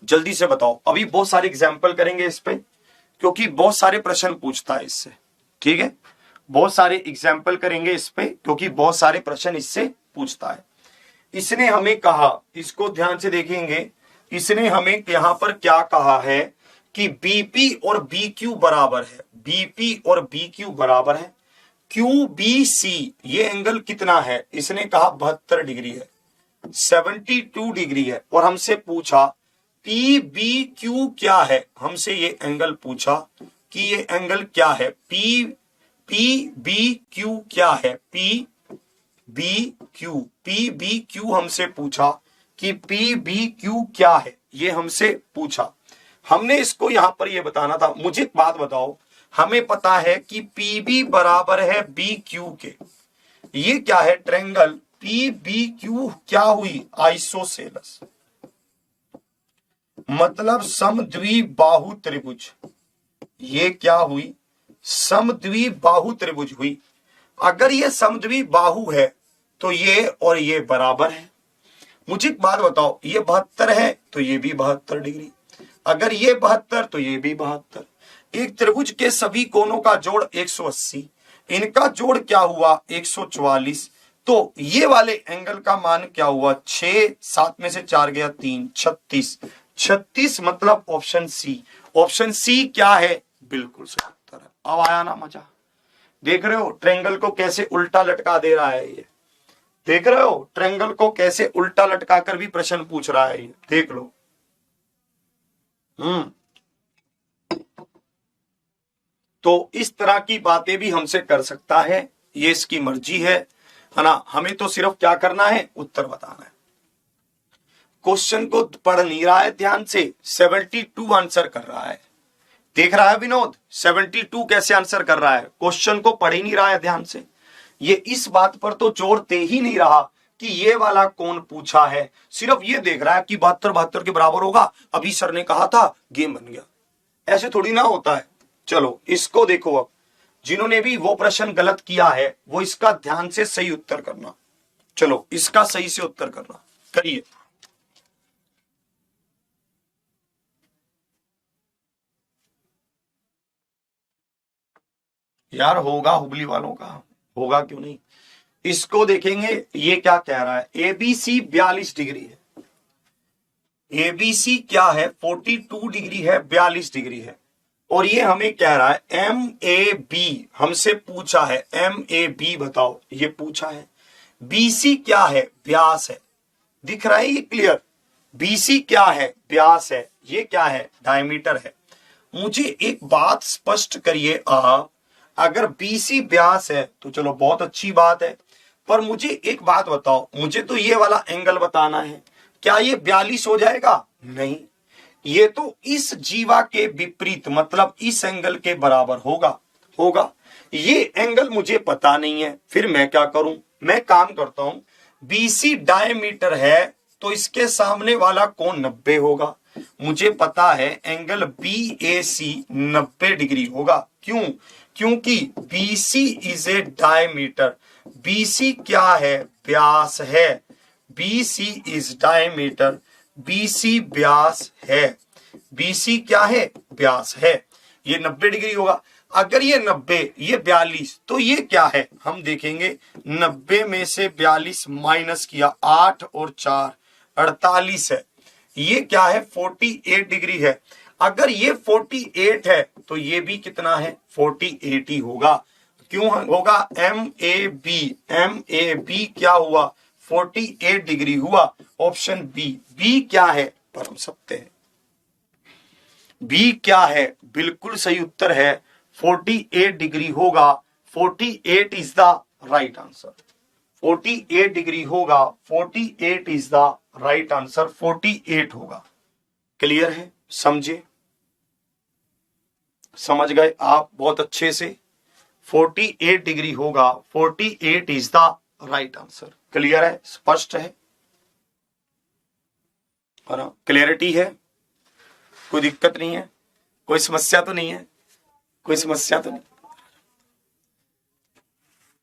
जल्दी से बताओ। अभी बहुत सारे एग्जाम्पल करेंगे इस पे, क्योंकि बहुत सारे प्रश्न पूछता है इससे। ठीक है, बहुत सारे एग्जाम्पल करेंगे इस पे, क्योंकि बहुत सारे प्रश्न इससे पूछता है। इसने हमें कहा, इसको ध्यान से देखेंगे, इसने हमें यहां पर क्या कहा है कि बीपी और बी क्यू बराबर है, बीपी और बी क्यू बराबर है। क्यू बी सी ये एंगल कितना है? इसने कहा 72 डिग्री है, 72 डिग्री है, और हमसे पूछा पी बी क्यू क्या है, हमसे ये एंगल पूछा कि ये एंगल क्या है, पी बी क्यू क्या है, पी बी क्यू हमसे पूछा कि पी बी क्यू क्या है, ये हमसे पूछा। हमने इसको यहां पर ये बताना था। मुझे एक बात बताओ, हमें पता है कि पी बी बराबर है बी क्यू के, ये क्या है? ट्रायंगल पी बी क्यू क्या हुई? आइसोसेलस, मतलब समद्विबाहु त्रिभुज। ये क्या हुई? समद्विबाहु त्रिभुज हुई। अगर ये समद्विबाहु है तो ये और ये बराबर है। मुझे एक बात बताओ, ये 72 है तो ये भी 72 डिग्री, अगर ये 72 तो ये भी 72। एक त्रिभुज के सभी कोणों का जोड़ 180, इनका जोड़ क्या हुआ? 144। तो ये वाले एंगल का मान क्या हुआ? 6, 7 में से 4 गया 3, 36। 36 मतलब ऑप्शन सी। ऑप्शन सी क्या है? बिल्कुल सही उत्तर है। अब आया ना मजा? देख रहे हो ट्रायंगल को कैसे उल्टा लटका दे रहा है ये? देख रहे हो ट्रायंगल को कैसे उल्टा लटका कर भी प्रश्न पूछ रहा है ये? देख लो। तो इस तरह की बातें भी हमसे कर सकता है, ये इसकी मर्जी है ना? हमें तो सिर्फ क्या करना है? उत्तर बताना है। क्वेश्चन को पढ़ नहीं रहा है ध्यान से, 72 आंसर कर रहा है। देख रहा है विनोद 72 कैसे आंसर कर रहा है? क्वेश्चन को पढ़ ही नहीं रहा है ध्यान से। ये इस बात पर तो जोर दे ही नहीं रहा कि ये वाला कौन पूछा है, सिर्फ ये देख रहा है कि 72 के बराबर होगा, अभी सर ने कहा था, गेम बन गया। ऐसे थोड़ी ना होता है। चलो इसको देखो, अब जिन्होंने भी वो प्रश्न गलत किया है वो इसका ध्यान से सही उत्तर करना। चलो इसका सही से उत्तर करना, करिए। यार होगा, हुबली वालों का होगा, क्यों नहीं। इसको देखेंगे, ये क्या कह रहा है? एबीसी 42 डिग्री है। एबीसी क्या है? 42 डिग्री है, 42 डिग्री है। और ये हमें कह रहा है MAB, हमसे पूछा है MAB बताओ, ये पूछा है। BC क्या है? व्यास है। दिख रहा है ये क्लियर? BC क्या है? व्यास है। ये क्या है? डायमीटर है। मुझे एक बात स्पष्ट करिए आप, अगर BC व्यास है तो चलो बहुत अच्छी बात है, पर मुझे एक बात बताओ, मुझे तो ये वाला एंगल बताना है, क्या ये 42 हो जाएगा? नहीं, ये तो इस जीवा के विपरीत मतलब इस एंगल के बराबर होगा। ये एंगल मुझे पता नहीं है, फिर मैं क्या करूं? मैं काम करता हूं, BC डायमीटर है तो इसके सामने वाला कोण 90 होगा। मुझे पता है एंगल BAC 90 डिग्री होगा। क्यों? क्योंकि BC is a diameter. BC क्या है? व्यास है। BC इज डायमीटर, BC व्यास है। BC क्या है? व्यास है। ये 90 डिग्री होगा। अगर ये 90, ये 42, तो ये क्या है? हम देखेंगे 90 में से 42 माइनस किया, 8 और 4 48 है। ये क्या है? 48 डिग्री है। अगर ये 48 है तो ये भी कितना है? 48 ही होगा। क्यों होगा? MAB क्या हुआ? 48 डिग्री हुआ। ऑप्शन बी क्या है? परम सत्य है। बी क्या है? बिल्कुल सही उत्तर है, 48 डिग्री होगा। 48 is the right answer. 48 degree होगा। 48 इज द राइट आंसर। 48 होगा। क्लियर है? समझे? समझ गए आप बहुत अच्छे से? 48 डिग्री होगा। 48 is the right answer. Clear है? स्पष्ट है? क्लियरिटी है? कोई दिक्कत नहीं है? कोई समस्या तो नहीं है? कोई समस्या तो नहीं?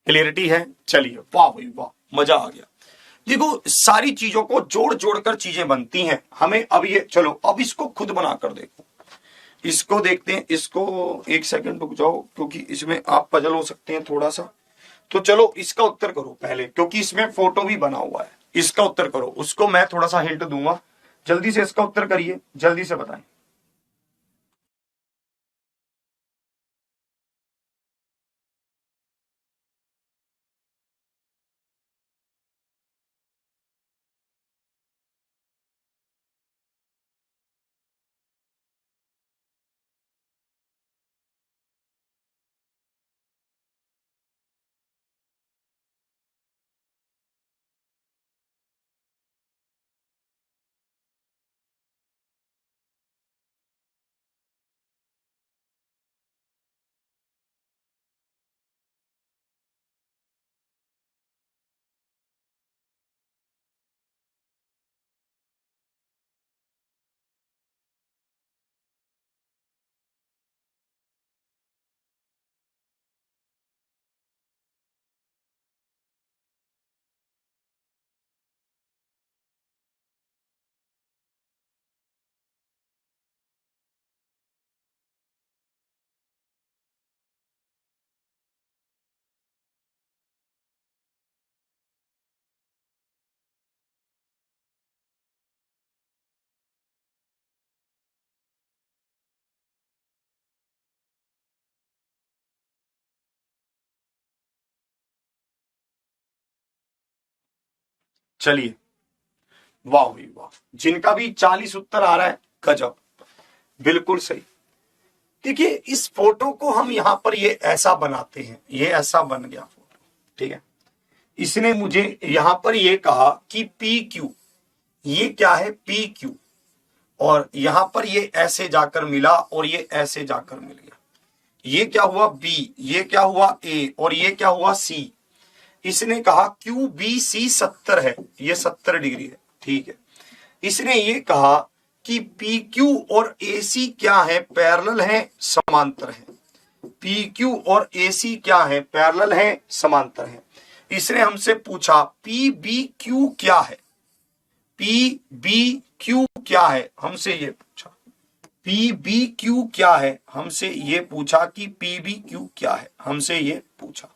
क्लियरिटी है? चलिए, वाह भाई वाह, मजा आ गया। देखो, सारी चीजों को जोड़ जोड़कर चीजें बनती हैं। हमें अब ये, चलो अब इसको खुद बनाकर देखो। इसको देखते हैं। इसको एक सेकंड रुक जाओ, क्योंकि इसमें आप पजल हो सकते हैं थोड़ा सा। तो चलो इसका उत्तर करो पहले, क्योंकि इसमें फोटो भी बना हुआ है। इसका उत्तर करो, उसको मैं थोड़ा सा हिंट दूंगा। जल्दी से इसका उत्तर करिए, जल्दी से बताएं। चलिए, वाह भाई वाह, जिनका भी 40 उत्तर आ रहा है, गजब, बिल्कुल सही। देखिए, इस फोटो को हम यहां पर ये ऐसा बनाते हैं। ये ऐसा बन गया फोटो, ठीक है। इसने मुझे यहां पर ये कहा कि PQ, ये क्या है? PQ, और यहां पर ये ऐसे जाकर मिला और ये ऐसे जाकर मिल गया। ये क्या हुआ? B, ये क्या हुआ? A, और ये क्या हुआ? C। इसने कहा QBC 70 है, ये 70 डिग्री है, ठीक है। इसने ये कहा कि PQ और AC क्या है? पैरेलल है, समांतर है। PQ और AC क्या है? पैरेलल है, समांतर है। इसने हमसे पूछा PBQ क्या है? PBQ क्या है? हमसे ये पूछा। PBQ क्या है? हमसे ये पूछा कि PBQ क्या है? हमसे ये पूछा।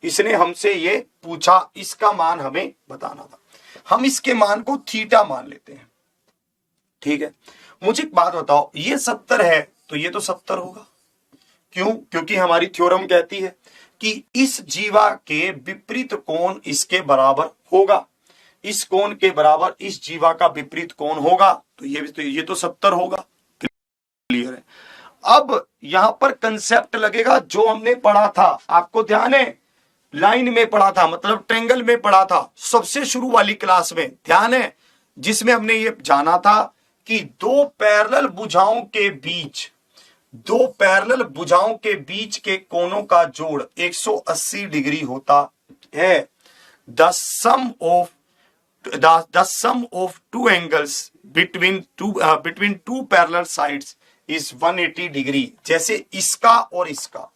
इसने हमसे ये पूछा, इसका मान हमें बताना था। हम इसके मान को थीटा मान लेते हैं, ठीक है। मुझे एक बात बताओ, ये 70 है तो ये तो 70 होगा। क्यों? क्योंकि हमारी थ्योरम कहती है कि इस जीवा के विपरीत कोण इसके बराबर होगा, इस कोण के बराबर इस जीवा का विपरीत कोण होगा, तो ये तो 70 होगा। क्लियर है? अब यहां पर कंसेप्ट लगेगा जो हमने पढ़ा था, आपको ध्यान है, लाइन में पढ़ा था, मतलब ट्रेंगल में पढ़ा था सबसे शुरू वाली क्लास में, ध्यान है, जिसमें हमने ये जाना था कि दो पैरेलल भुजाओं के बीच के कोणों का जोड़ 180 डिग्री होता है। The sum of two angles between two parallel sides is 180 degree. जैसे इसका और इसका,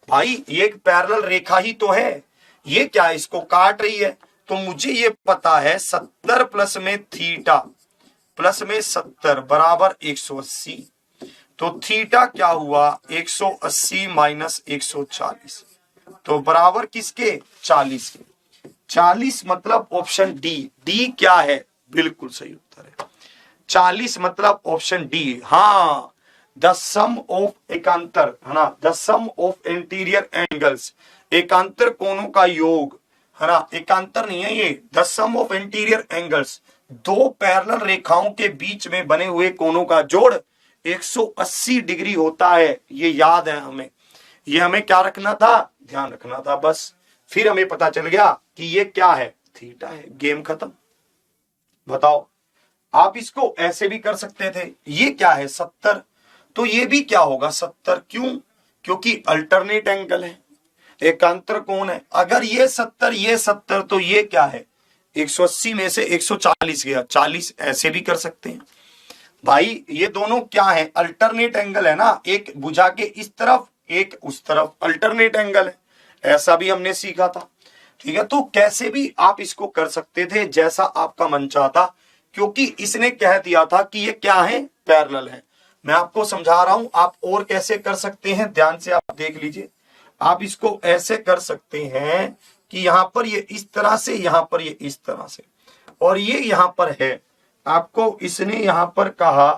भाई ये एक पैरेलल रेखा ही तो है, ये क्या है, इसको काट रही है, तो मुझे ये पता है 70 प्लस में थीटा प्लस में 70 बराबर 180। तो थीटा क्या हुआ, 180 माइनस 140, तो बराबर किसके, 40 के। 40 मतलब ऑप्शन डी। डी क्या है, बिल्कुल सही उत्तर है 40, मतलब ऑप्शन डी। हाँ, द सम ऑफ एकांतर, है ना, the sum of interior angles, एकांतर कोणों का योग, है ना, एकांतर नहीं है ये, the sum of interior angles, दो पैरेलल रेखाओं के बीच में बने हुए कोणों का जोड़ 180 डिग्री होता है। ये याद है हमें, ये हमें क्या रखना था, ध्यान रखना था बस। फिर हमें पता चल गया कि ये क्या है, थीटा है, गेम खत्म। बताओ, आप इसको ऐसे भी कर सकते थे, ये क्या है 70, तो ये भी क्या होगा 70। क्यों? क्योंकि अल्टरनेट एंगल है, एकांतर कोण है। अगर ये 70 तो ये क्या है, 180 में से 140 गया, 40 ऐसे भी कर सकते हैं। भाई ये दोनों क्या है, अल्टरनेट एंगल है ना, एक भुजा के इस तरफ एक उस तरफ, अल्टरनेट एंगल है, ऐसा भी हमने सीखा था। ठीक है, तो कैसे भी आप इसको कर सकते थे, जैसा आपका मन चाहता, क्योंकि इसने कह दिया था कि ये क्या है, पैरेलल है। मैं आपको समझा रहा हूं, आप और कैसे कर सकते हैं, ध्यान से आप देख लीजिए। आप इसको ऐसे कर सकते हैं कि यहां पर ये इस तरह से, यहां पर ये इस तरह से, और ये यहां पर है, आपको इसने यहां पर कहा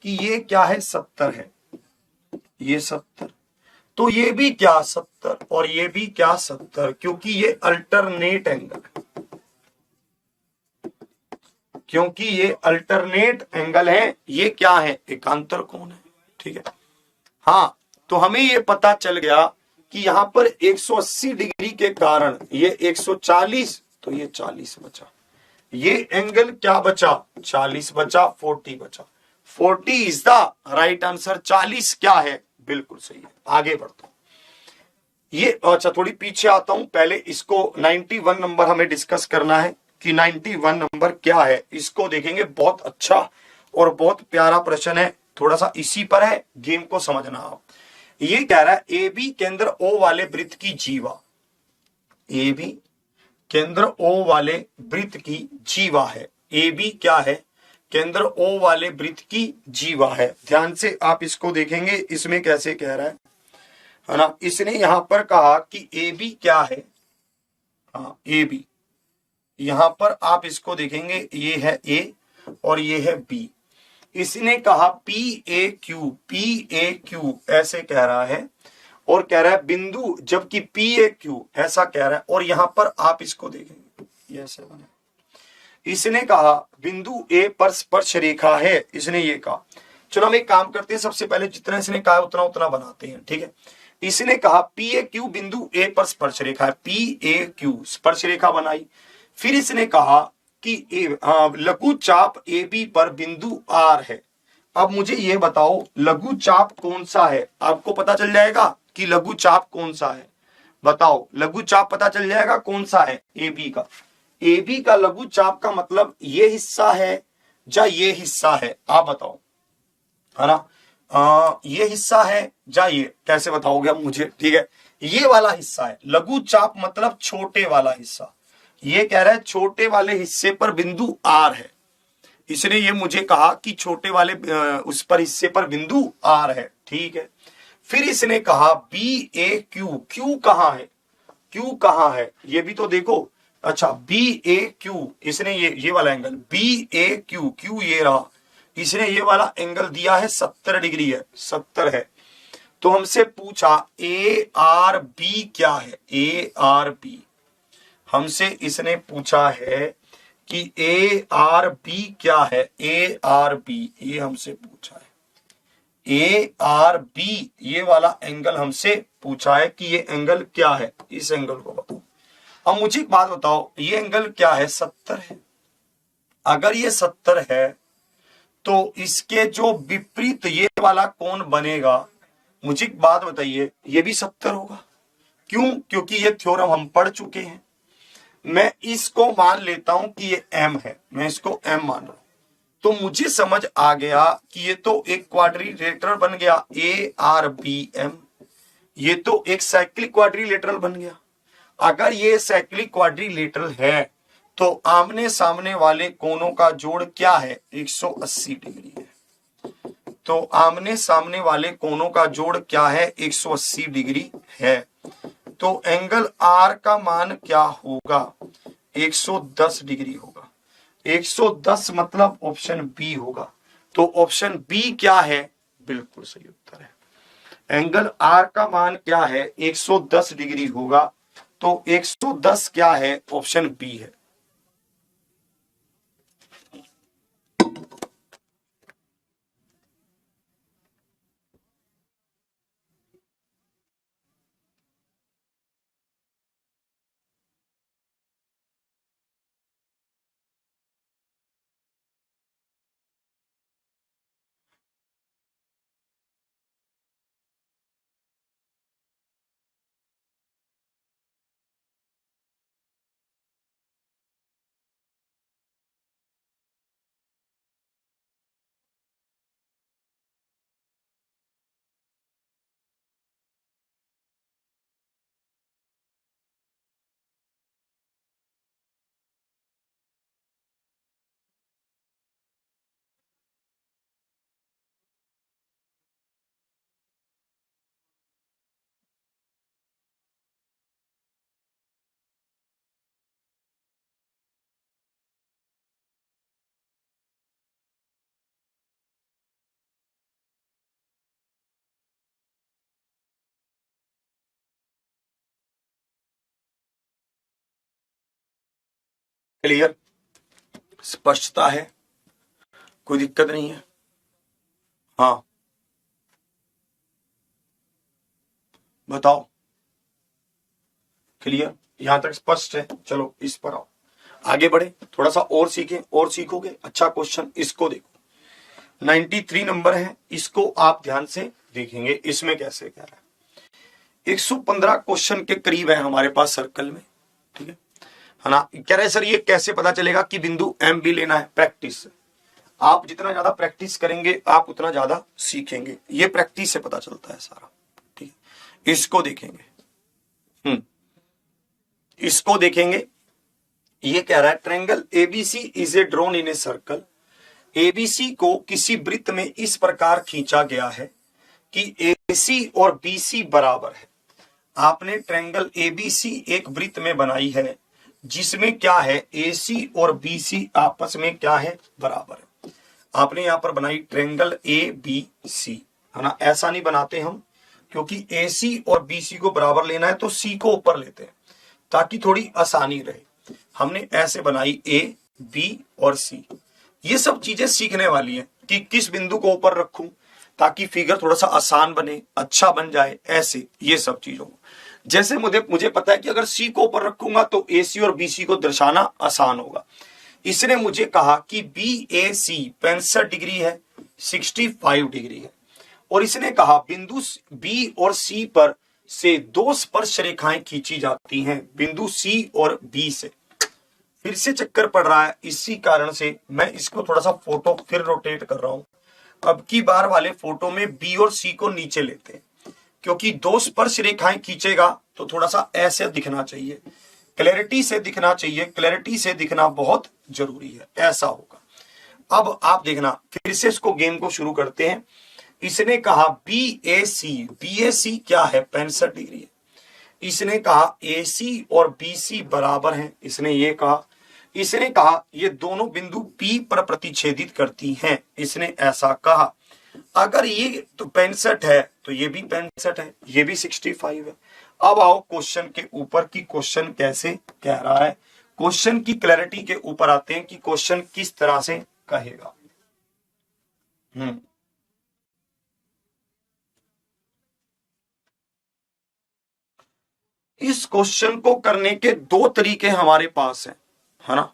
कि ये क्या है, 70 है, ये 70, तो ये भी क्या 70 और ये भी क्या 70, क्योंकि ये अल्टरनेट एंगल है, क्योंकि ये अल्टरनेट एंगल है, ये क्या है, एकांतर कोण है। ठीक है, हाँ, तो हमें ये पता चल गया कि यहां पर 180 डिग्री के कारण ये 140, तो ये 40 बचा, ये एंगल क्या बचा, 40 बचा, 40 बचा, 40 इज द राइट आंसर। 40 क्या है, बिल्कुल सही है। आगे बढ़ता हूं, ये अच्छा थोड़ी पीछे आता हूं, पहले इसको 91 नंबर हमें डिस्कस करना है कि 91 नंबर क्या है, इसको देखेंगे। बहुत अच्छा और बहुत प्यारा प्रश्न है, थोड़ा सा इसी पर है, गेम को समझना आप। ये कह रहा है ए बी केंद्र ओ वाले वृत्त की जीवा, ए बी केंद्र ओ वाले वृत्त की जीवा है। ए बी क्या है, केंद्र ओ वाले वृत्त की जीवा है। ध्यान से आप इसको देखेंगे, इसमें कैसे कह रहा है ना, इसने यहां पर कहा कि ए बी क्या है, हाँ ए बी, यहां पर आप इसको देखेंगे, ये है ए और ये है बी। इसने कहा पी ए क्यू ऐसे कह रहा है, और कह रहा है बिंदु, जबकि पी ए क्यू ऐसा कह रहा है, और यहां पर आप इसको देखेंगे, ये ऐसे बना। इसने कहा बिंदु ए पर स्पर्श रेखा है, इसने ये कहा। चलो हम एक काम करते हैं, सबसे पहले जितना इसने कहा उतना उतना बनाते हैं। ठीक है, इसने कहा पी ए क्यू बिंदु ए पर स्पर्श रेखा है, पी ए क्यू स्पर्श रेखा बनाई। फिर इसने कहा कि लघु चाप ए बी पर बिंदु आर है। अब मुझे ये बताओ लघु चाप कौन सा है, आपको पता चल जाएगा कि लघु चाप कौन सा है। बताओ, लघु चाप पता चल जाएगा कौन सा है, ए बी का। ए बी का लघु चाप का मतलब ये हिस्सा है या ये हिस्सा है, आप बताओ, है ना, ये हिस्सा है या ये, कैसे बताओगे आप मुझे। ठीक है, ये वाला हिस्सा है लघु चाप, मतलब छोटे वाला हिस्सा। ये कह रहा है छोटे वाले हिस्से पर बिंदु आर है, इसने ये मुझे कहा कि छोटे वाले उस पर हिस्से पर बिंदु आर है। ठीक है, फिर इसने कहा बी ए क्यू, क्यू कहां है, क्यू कहां है, ये भी तो देखो। अच्छा, बी ए क्यू, इसने ये वाला एंगल बी ए क्यू, क्यू ये रहा, इसने ये वाला एंगल दिया है 70 डिग्री है, 70 है। तो हमसे पूछा ए आर बी क्या है, ए आर बी हमसे इसने पूछा है कि ए आर बी क्या है, ए आर बी ये हमसे पूछा है, ए आर बी ये वाला एंगल हमसे पूछा है कि ये एंगल क्या है, इस एंगल को बताओ। अब मुझे एक बात बताओ, ये एंगल क्या है, 70 है। अगर ये 70 है तो इसके जो विपरीत ये वाला कोण बनेगा, मुझे एक बात बताइए, ये भी 70 होगा। क्यों? क्योंकि ये थ्योरम हम पढ़ चुके हैं। मैं इसको मान लेता हूं कि ये m है, मैं इसको m मान रहा हूं, तो मुझे समझ आ गया कि ये तो एक क्वाड्रिलेटरल बन गया ए आर बी एम, ये तो एक साइक्लिक क्वाड्रिलेटरल बन गया। अगर ये साइक्लिक क्वाड्रिलेटरल है तो आमने सामने वाले कोणों का जोड़ क्या है, 180 डिग्री है। तो आमने सामने वाले कोणों का जोड़ क्या है, 180 डिग्री है। तो एंगल आर का मान क्या होगा, 110 डिग्री होगा। 110 मतलब ऑप्शन बी होगा। तो ऑप्शन बी क्या है, बिल्कुल सही उत्तर है। एंगल आर का मान क्या है, 110 डिग्री होगा। तो 110 क्या है, ऑप्शन बी है। क्लियर, स्पष्टता है, कोई दिक्कत नहीं है। हाँ बताओ, क्लियर, यहां तक स्पष्ट है। चलो इस पर आओ, आगे बढ़े, थोड़ा सा और सीखें, और सीखोगे। अच्छा क्वेश्चन, इसको देखो, 93 नंबर है, इसको आप ध्यान से देखेंगे। इसमें कैसे कह रहा है, 115 क्वेश्चन के करीब है हमारे पास सर्कल में, ठीक है ना। कह रहे हैं सर ये कैसे पता चलेगा कि बिंदु एम बी लेना है, प्रैक्टिस से। आप जितना ज्यादा प्रैक्टिस करेंगे आप उतना ज्यादा सीखेंगे, ये प्रैक्टिस से पता चलता है सारा, ठीक है। इसको देखेंगे, इसको देखेंगे। ये कह रहा है triangle ABC is a drawn in a circle. ABC को किसी वृत्त में इस प्रकार खींचा गया है कि एसी और बीसी बराबर है। आपने ट्रायंगल एबीसी एक वृत्त में बनाई है जिसमें क्या है, एसी और बीसी आपस में क्या है, बराबर है। आपने यहां पर बनाई ट्रायंगल ए बी सी, है ना। ऐसा नहीं बनाते हम, क्योंकि एसी और बीसी को बराबर लेना है तो सी को ऊपर लेते हैं ताकि थोड़ी आसानी रहे। हमने ऐसे बनाई ए बी और सी। ये सब चीजें सीखने वाली हैं कि किस बिंदु को ऊपर रखूं ताकि फिगर थोड़ा सा आसान बने, अच्छा बन जाए, ऐसे ये सब चीजों को। जैसे मुझे पता है कि अगर सी को ऊपर रखूंगा तो एसी और बीसी को दर्शाना आसान होगा। इसने मुझे कहा कि बी ए सी 65 डिग्री है, 65 डिग्री है, और इसने कहा बिंदु बी और सी पर से दो स्पर्श रेखाएं खींची जाती हैं, बिंदु सी और बी से। फिर से चक्कर पड़ रहा है, इसी कारण से मैं इसको थोड़ा सा फोटो फिर रोटेट कर रहा हूं। अब की बार वाले फोटो में बी और सी को नीचे लेते हैं, क्योंकि दो स्पर्श रेखाएं खींचेगा तो थोड़ा सा ऐसे दिखना चाहिए, क्लैरिटी से दिखना चाहिए। क्लैरिटी से दिखना बहुत जरूरी है, ऐसा होगा। अब आप देखना, फिर से इसको गेम को शुरू करते हैं। इसने कहा बी ए सी क्या है, 65 डिग्री है। इसने कहा AC और BC बराबर हैं, इसने ये कहा। इसने कहा ये दोनों बिंदु P पर प्रतिच्छेदित करती हैं, इसने ऐसा कहा। अगर ये तो 65 है तो ये भी 65 है, ये भी 65 है। अब आओ क्वेश्चन के ऊपर कि क्वेश्चन कैसे कह रहा है, क्वेश्चन की क्लैरिटी के ऊपर आते हैं कि क्वेश्चन किस तरह से कहेगा। इस क्वेश्चन को करने के दो तरीके हमारे पास हैं, है ना।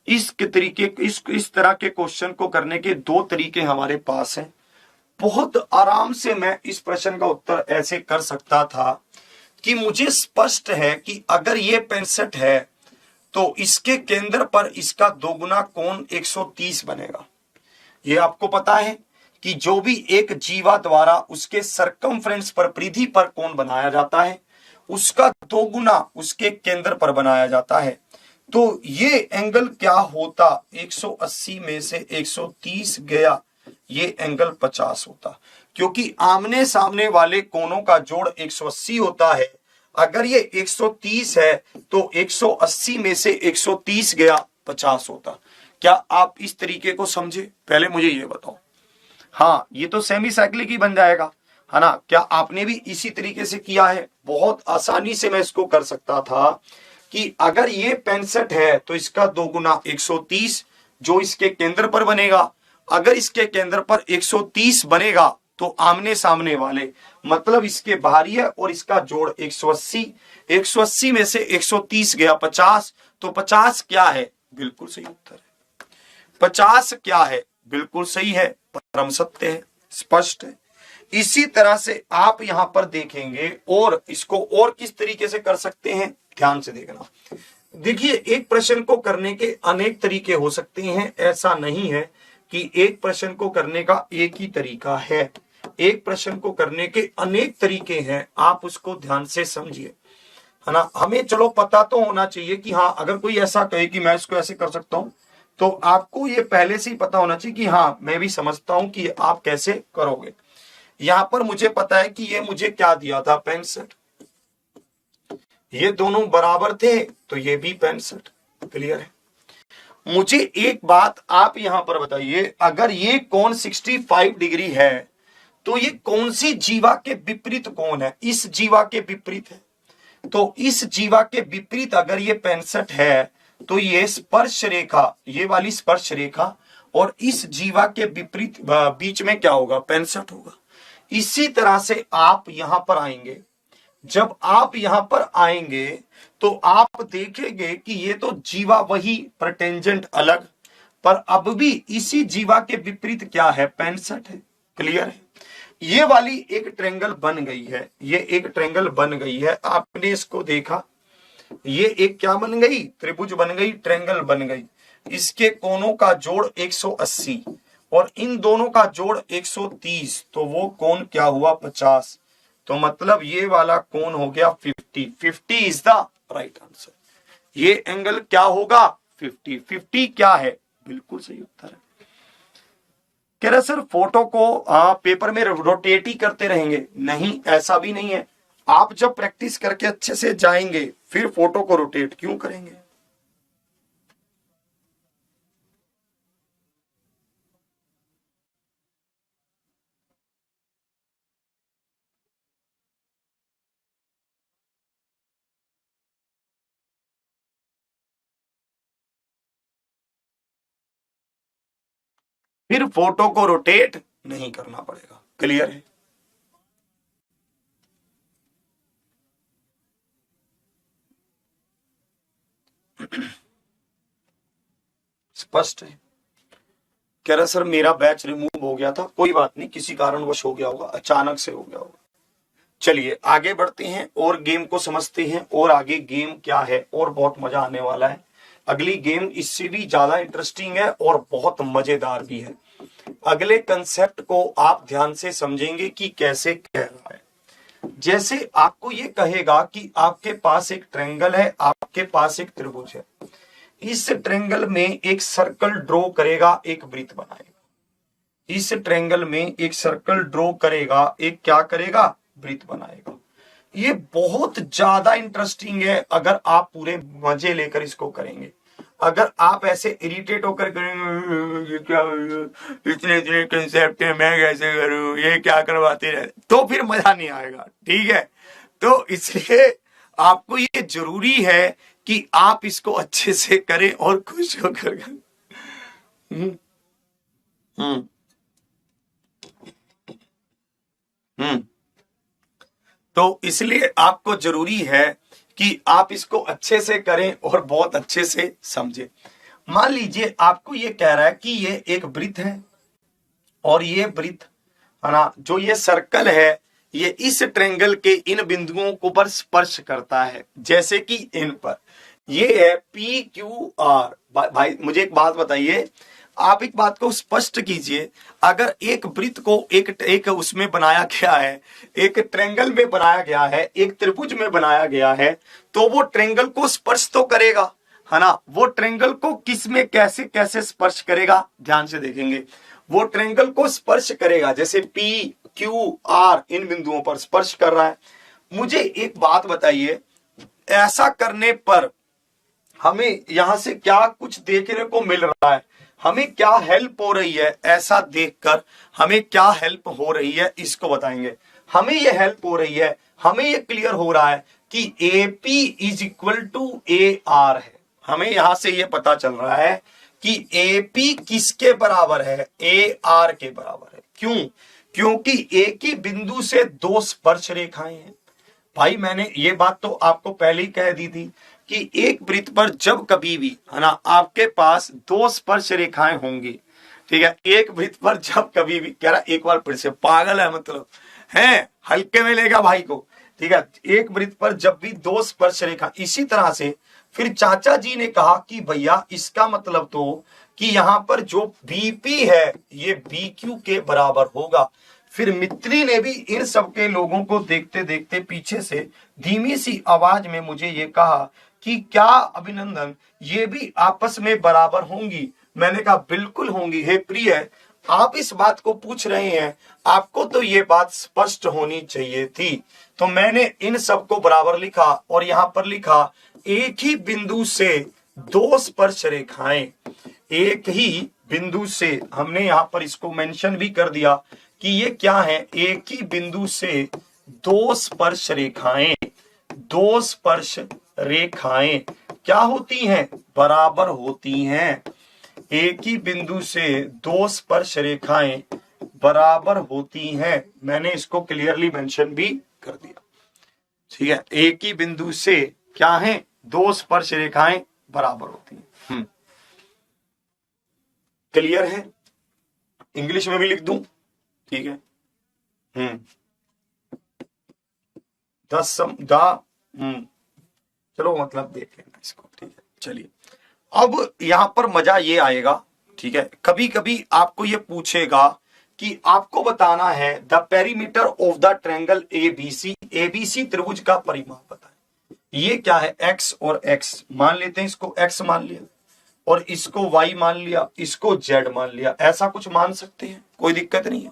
इस तरह के क्वेश्चन को करने के दो तरीके हमारे पास हैं। बहुत आराम से मैं इस प्रश्न का उत्तर ऐसे कर सकता था कि मुझे स्पष्ट है कि अगर ये 65 है तो इसके केंद्र पर इसका दोगुना कोण 130 बनेगा। ये आपको पता है कि जो भी एक जीवा द्वारा उसके सरकमफ्रेंस पर परिधि पर कोण बनाया जाता है उसका दोगुना उसके केंद्र पर बनाया जाता है। तो ये एंगल क्या होता, 180 में से 130 गया, ये एंगल 50 होता, क्योंकि आमने सामने वाले कोणों का जोड़ 180 होता है। अगर ये 130 है तो 180 में से 130 गया 50 होता। क्या आप इस तरीके को समझे? पहले मुझे ये बताओ। हाँ, ये तो सेमी साइक्लिक ही बन जाएगा, है ना। क्या आपने भी इसी तरीके से किया है? बहुत आसानी से मैं इसको कर सकता था कि अगर ये 65 है तो इसका दोगुना 130 जो इसके केंद्र पर बनेगा। अगर इसके केंद्र पर 130 बनेगा तो आमने सामने वाले मतलब इसके बाहरी है और इसका जोड़ 180, 180 में से 130 गया 50, तो 50 क्या है? बिल्कुल सही उत्तर है। 50 क्या है? बिल्कुल सही है, परम सत्य है, स्पष्ट है। इसी तरह से आप यहां पर देखेंगे और इसको और किस तरीके से कर सकते हैं, ध्यान से देखना। देखिए, एक प्रश्न को करने के अनेक तरीके हो सकते हैं, ऐसा नहीं है कि एक प्रश्न को करने का एक ही तरीका है। एक प्रश्न को करने के अनेक तरीके हैं, आप उसको ध्यान से समझिए, है ना। हमें चलो पता तो होना चाहिए कि हाँ, अगर कोई ऐसा कहे कि मैं इसको ऐसे कर सकता हूं तो आपको ये पहले से ही पता होना चाहिए कि हाँ, मैं भी समझता हूं कि आप कैसे करोगे। यहां पर मुझे पता है कि ये मुझे क्या दिया था, 65, ये दोनों बराबर थे तो ये भी 65, क्लियर है। मुझे एक बात आप यहां पर बताइए, अगर ये कोण 65 डिग्री है तो ये कौन सी जीवा के विपरीत कोण है? इस जीवा के विपरीत है। तो इस जीवा के विपरीत अगर ये 65 है तो ये स्पर्श रेखा, ये वाली स्पर्श रेखा और इस जीवा के विपरीत बीच में क्या होगा, 65 होगा। इसी तरह से आप यहां पर आएंगे, जब आप यहां पर आएंगे तो आप देखेंगे कि ये तो जीवा वही पर टेंजेंट अलग, पर अब भी इसी जीवा के विपरीत क्या है, 65 है, क्लियर है। ये वाली एक ट्रेंगल बन गई है, ये एक ट्रेंगल बन गई है, आपने इसको देखा, ये एक क्या बन गई, त्रिभुज बन गई, ट्रेंगल बन गई। इसके कोणों का जोड़ 180 और इन दोनों का जोड़ 130, तो वो कोण क्या हुआ, 50। तो मतलब ये वाला कोण हो गया 50। 50 इज द राइट आंसर। ये एंगल क्या होगा, 50। 50 क्या है, बिल्कुल सही उत्तर है। कह रहे सर फोटो को पेपर में रोटेट ही करते रहेंगे? नहीं, ऐसा भी नहीं है। आप जब प्रैक्टिस करके अच्छे से जाएंगे फिर फोटो को रोटेट क्यों करेंगे। फिर फोटो को रोटेट नहीं करना पड़ेगा, क्लियर है। स्पष्ट है। कह रहा सर मेरा बैच रिमूव हो गया था, कोई बात नहीं, किसी कारणवश हो गया होगा, अचानक से हो गया होगा। चलिए आगे बढ़ते हैं और गेम को समझते हैं, और आगे गेम क्या है और बहुत मजा आने वाला है। अगली गेम इससे भी ज्यादा इंटरेस्टिंग है और बहुत मजेदार भी है। अगले कंसेप्ट को आप ध्यान से समझेंगे कि कैसे कह रहा है। जैसे आपको ये कहेगा कि आपके पास एक ट्रायंगल है, आपके पास एक त्रिभुज है, इस ट्रायंगल में एक सर्कल ड्रॉ करेगा, एक वृत्त बनाएगा। इस ट्रायंगल में एक सर्कल ड्रॉ करेगा, एक क्या करेगा, वृत्त बनाएगा। ये बहुत ज्यादा इंटरेस्टिंग है अगर आप पूरे मजे लेकर इसको करेंगे। अगर आप ऐसे इरिटेट होकर करेंगे, ये क्या इतने इतने कंसेप्ट है, मैं कैसे करूं, ये क्या करवाते रहे, तो फिर मजा नहीं आएगा। ठीक है, तो इसलिए आपको ये जरूरी है कि आप इसको अच्छे से करें और खुश होकर करें। हम्म हम्म हम्म तो इसलिए आपको जरूरी है कि आप इसको अच्छे से करें और बहुत अच्छे से समझें। मान लीजिए आपको ये कह रहा है कि ये एक वृत्त है और ये वृत्त है ना, जो ये सर्कल है, ये इस ट्रेंगल के इन बिंदुओं को पर स्पर्श करता है, जैसे कि इन पर ये है पी क्यू आर। भाई मुझे एक बात बताइए, आप एक बात को स्पष्ट कीजिए, अगर एक वृत्त को एक उसमें बनाया गया है, एक ट्रेंगल में बनाया गया है, एक त्रिभुज में बनाया गया है, तो वो ट्रेंगल को स्पर्श तो करेगा, है ना। वो ट्रेंगल को किस में कैसे कैसे स्पर्श करेगा, ध्यान से देखेंगे। वो ट्रेंगल को स्पर्श करेगा, जैसे पी क्यू आर इन बिंदुओं पर स्पर्श कर रहा है। मुझे एक बात बताइए, ऐसा करने पर हमें यहां से क्या कुछ देखने को मिल रहा है, हमें क्या हेल्प हो रही है, ऐसा देखकर हमें क्या हेल्प हो रही है इसको बताएंगे। हमें ये हेल्प हो रही है, हमें ये क्लियर हो रहा है कि AP is equal to AR है। हमें यहां से ये पता चल रहा है कि AP किसके बराबर है, AR के बराबर है। क्यों? क्योंकि एक ही बिंदु से दो स्पर्श रेखाएं हैं। भाई मैंने ये बात तो आपको पहले ही कह दी थी कि एक वृत्त पर जब कभी भी, है ना, आपके पास दो स्पर्श रेखाएं होंगी। ठीक है, एक वृत्त पर जब कभी भी, कह रहा एक बार फिर से, पागल है मतलब, है हल्के में लेगा भाई को। ठीक है, एक वृत्त पर जब भी दो स्पर्श रेखा, इसी तरह से फिर चाचा जी ने कहा कि भैया इसका मतलब तो कि यहां पर जो BP है ये BQ के बराबर होगा। फिर मित्री ने भी इन सबके लोगों को देखते देखते पीछे से धीमी सी आवाज में मुझे ये कहा कि क्या अभिनंदन, ये भी आपस में बराबर होंगी? मैंने कहा बिल्कुल होंगी। हे प्रिय, आप इस बात को पूछ रहे हैं, आपको तो ये बात स्पष्ट होनी चाहिए थी। तो मैंने इन सबको बराबर लिखा और यहां पर लिखा एक ही बिंदु से दो स्पर्श रेखाएं, एक ही बिंदु से, हमने यहां पर इसको मेंशन भी कर दिया कि ये क्या है, एक ही बिंदु से दो स्पर्श रेखाएं, दो स्पर्श रेखाएं क्या होती हैं, बराबर होती हैं। एक ही बिंदु से दो स्पर्श रेखाएं बराबर होती हैं, मैंने इसको क्लियरली मेंशन भी कर दिया। ठीक है, एक ही बिंदु से क्या है, दो स्पर्श रेखाएं बराबर होती हैं। क्लियर है? इंग्लिश में भी लिख दूं? ठीक है। दस चलो मतलब देख लेना इसको। ठीक है, चलिए अब यहां पर मजा ये आएगा। ठीक है, कभी कभी आपको ये पूछेगा कि आपको बताना है the perimeter of the triangle ABC त्रिभुज का परिमाप बताएं। ये क्या है, x और x मान लेते हैं, इसको x मान लिया और इसको y मान लिया, इसको z मान लिया, ऐसा कुछ मान सकते हैं, कोई दिक्कत नहीं है।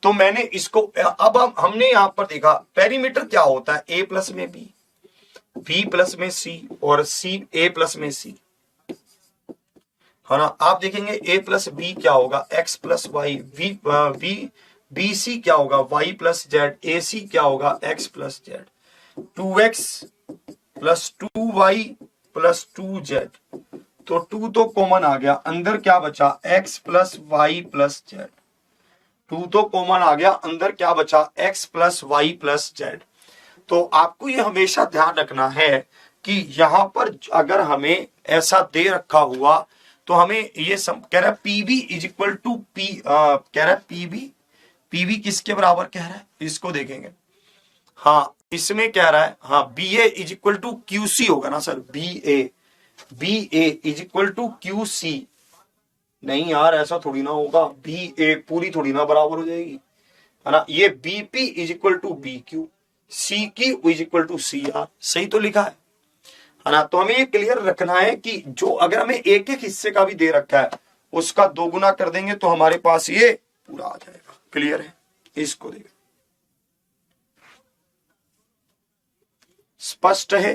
तो मैंने इसको, अब हमने यहां पर देखा पेरीमीटर क्या होता है, a प्लस में b प्लस में c और a प्लस में c, है ना। आप देखेंगे a प्लस बी क्या होगा, x plus y, B C क्या होगा, y plus z, A C क्या होगा, x plus z, 2x plus 2y plus 2z। तो 2 तो कॉमन आ गया, अंदर क्या बचा, x plus y plus z. 2 तो कॉमन आ गया, अंदर क्या बचा, x plus y plus z. तो आपको ये हमेशा ध्यान रखना है कि यहां पर अगर हमें ऐसा दे रखा हुआ तो हमें ये कह रहा है PB is equal to P, कह रहा है पीबी किसके बराबर कह रहा है, इसको देखेंगे। हाँ, इसमें कह रहा है, हाँ BA is equal to QC होगा ना sir, BA is equal to QC। नहीं यार ऐसा थोड़ी ना होगा, BA पूरी थोड़ी ना बराबर हो जाएगी, है ना। ये BP is equal to BQ, CQ is equal to CR, सही तो लिखा है ना। तो हमें ये क्लियर रखना है कि जो अगर हमें एक एक हिस्से का भी दे रखा है उसका 2 गुना कर देंगे तो हमारे पास ये पूरा आ जाएगा। क्लियर है? इसको देखो, स्पष्ट है?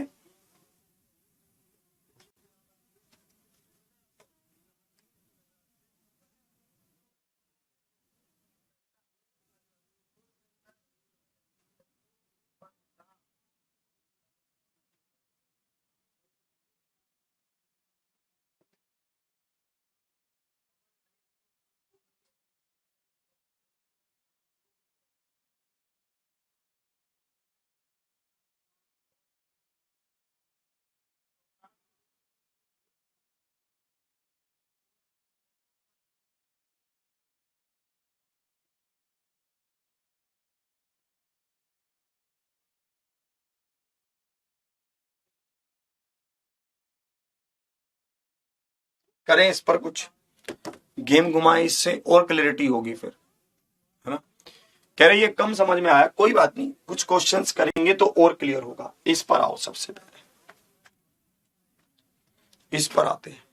करें इस पर कुछ गेम घुमाएं, इससे और क्लैरिटी होगी फिर, है ना। कह रहे ये कम समझ में आया, कोई बात नहीं, कुछ क्वेश्चंस करेंगे तो और क्लियर होगा। इस पर आओ, सबसे पहले इस पर आते हैं।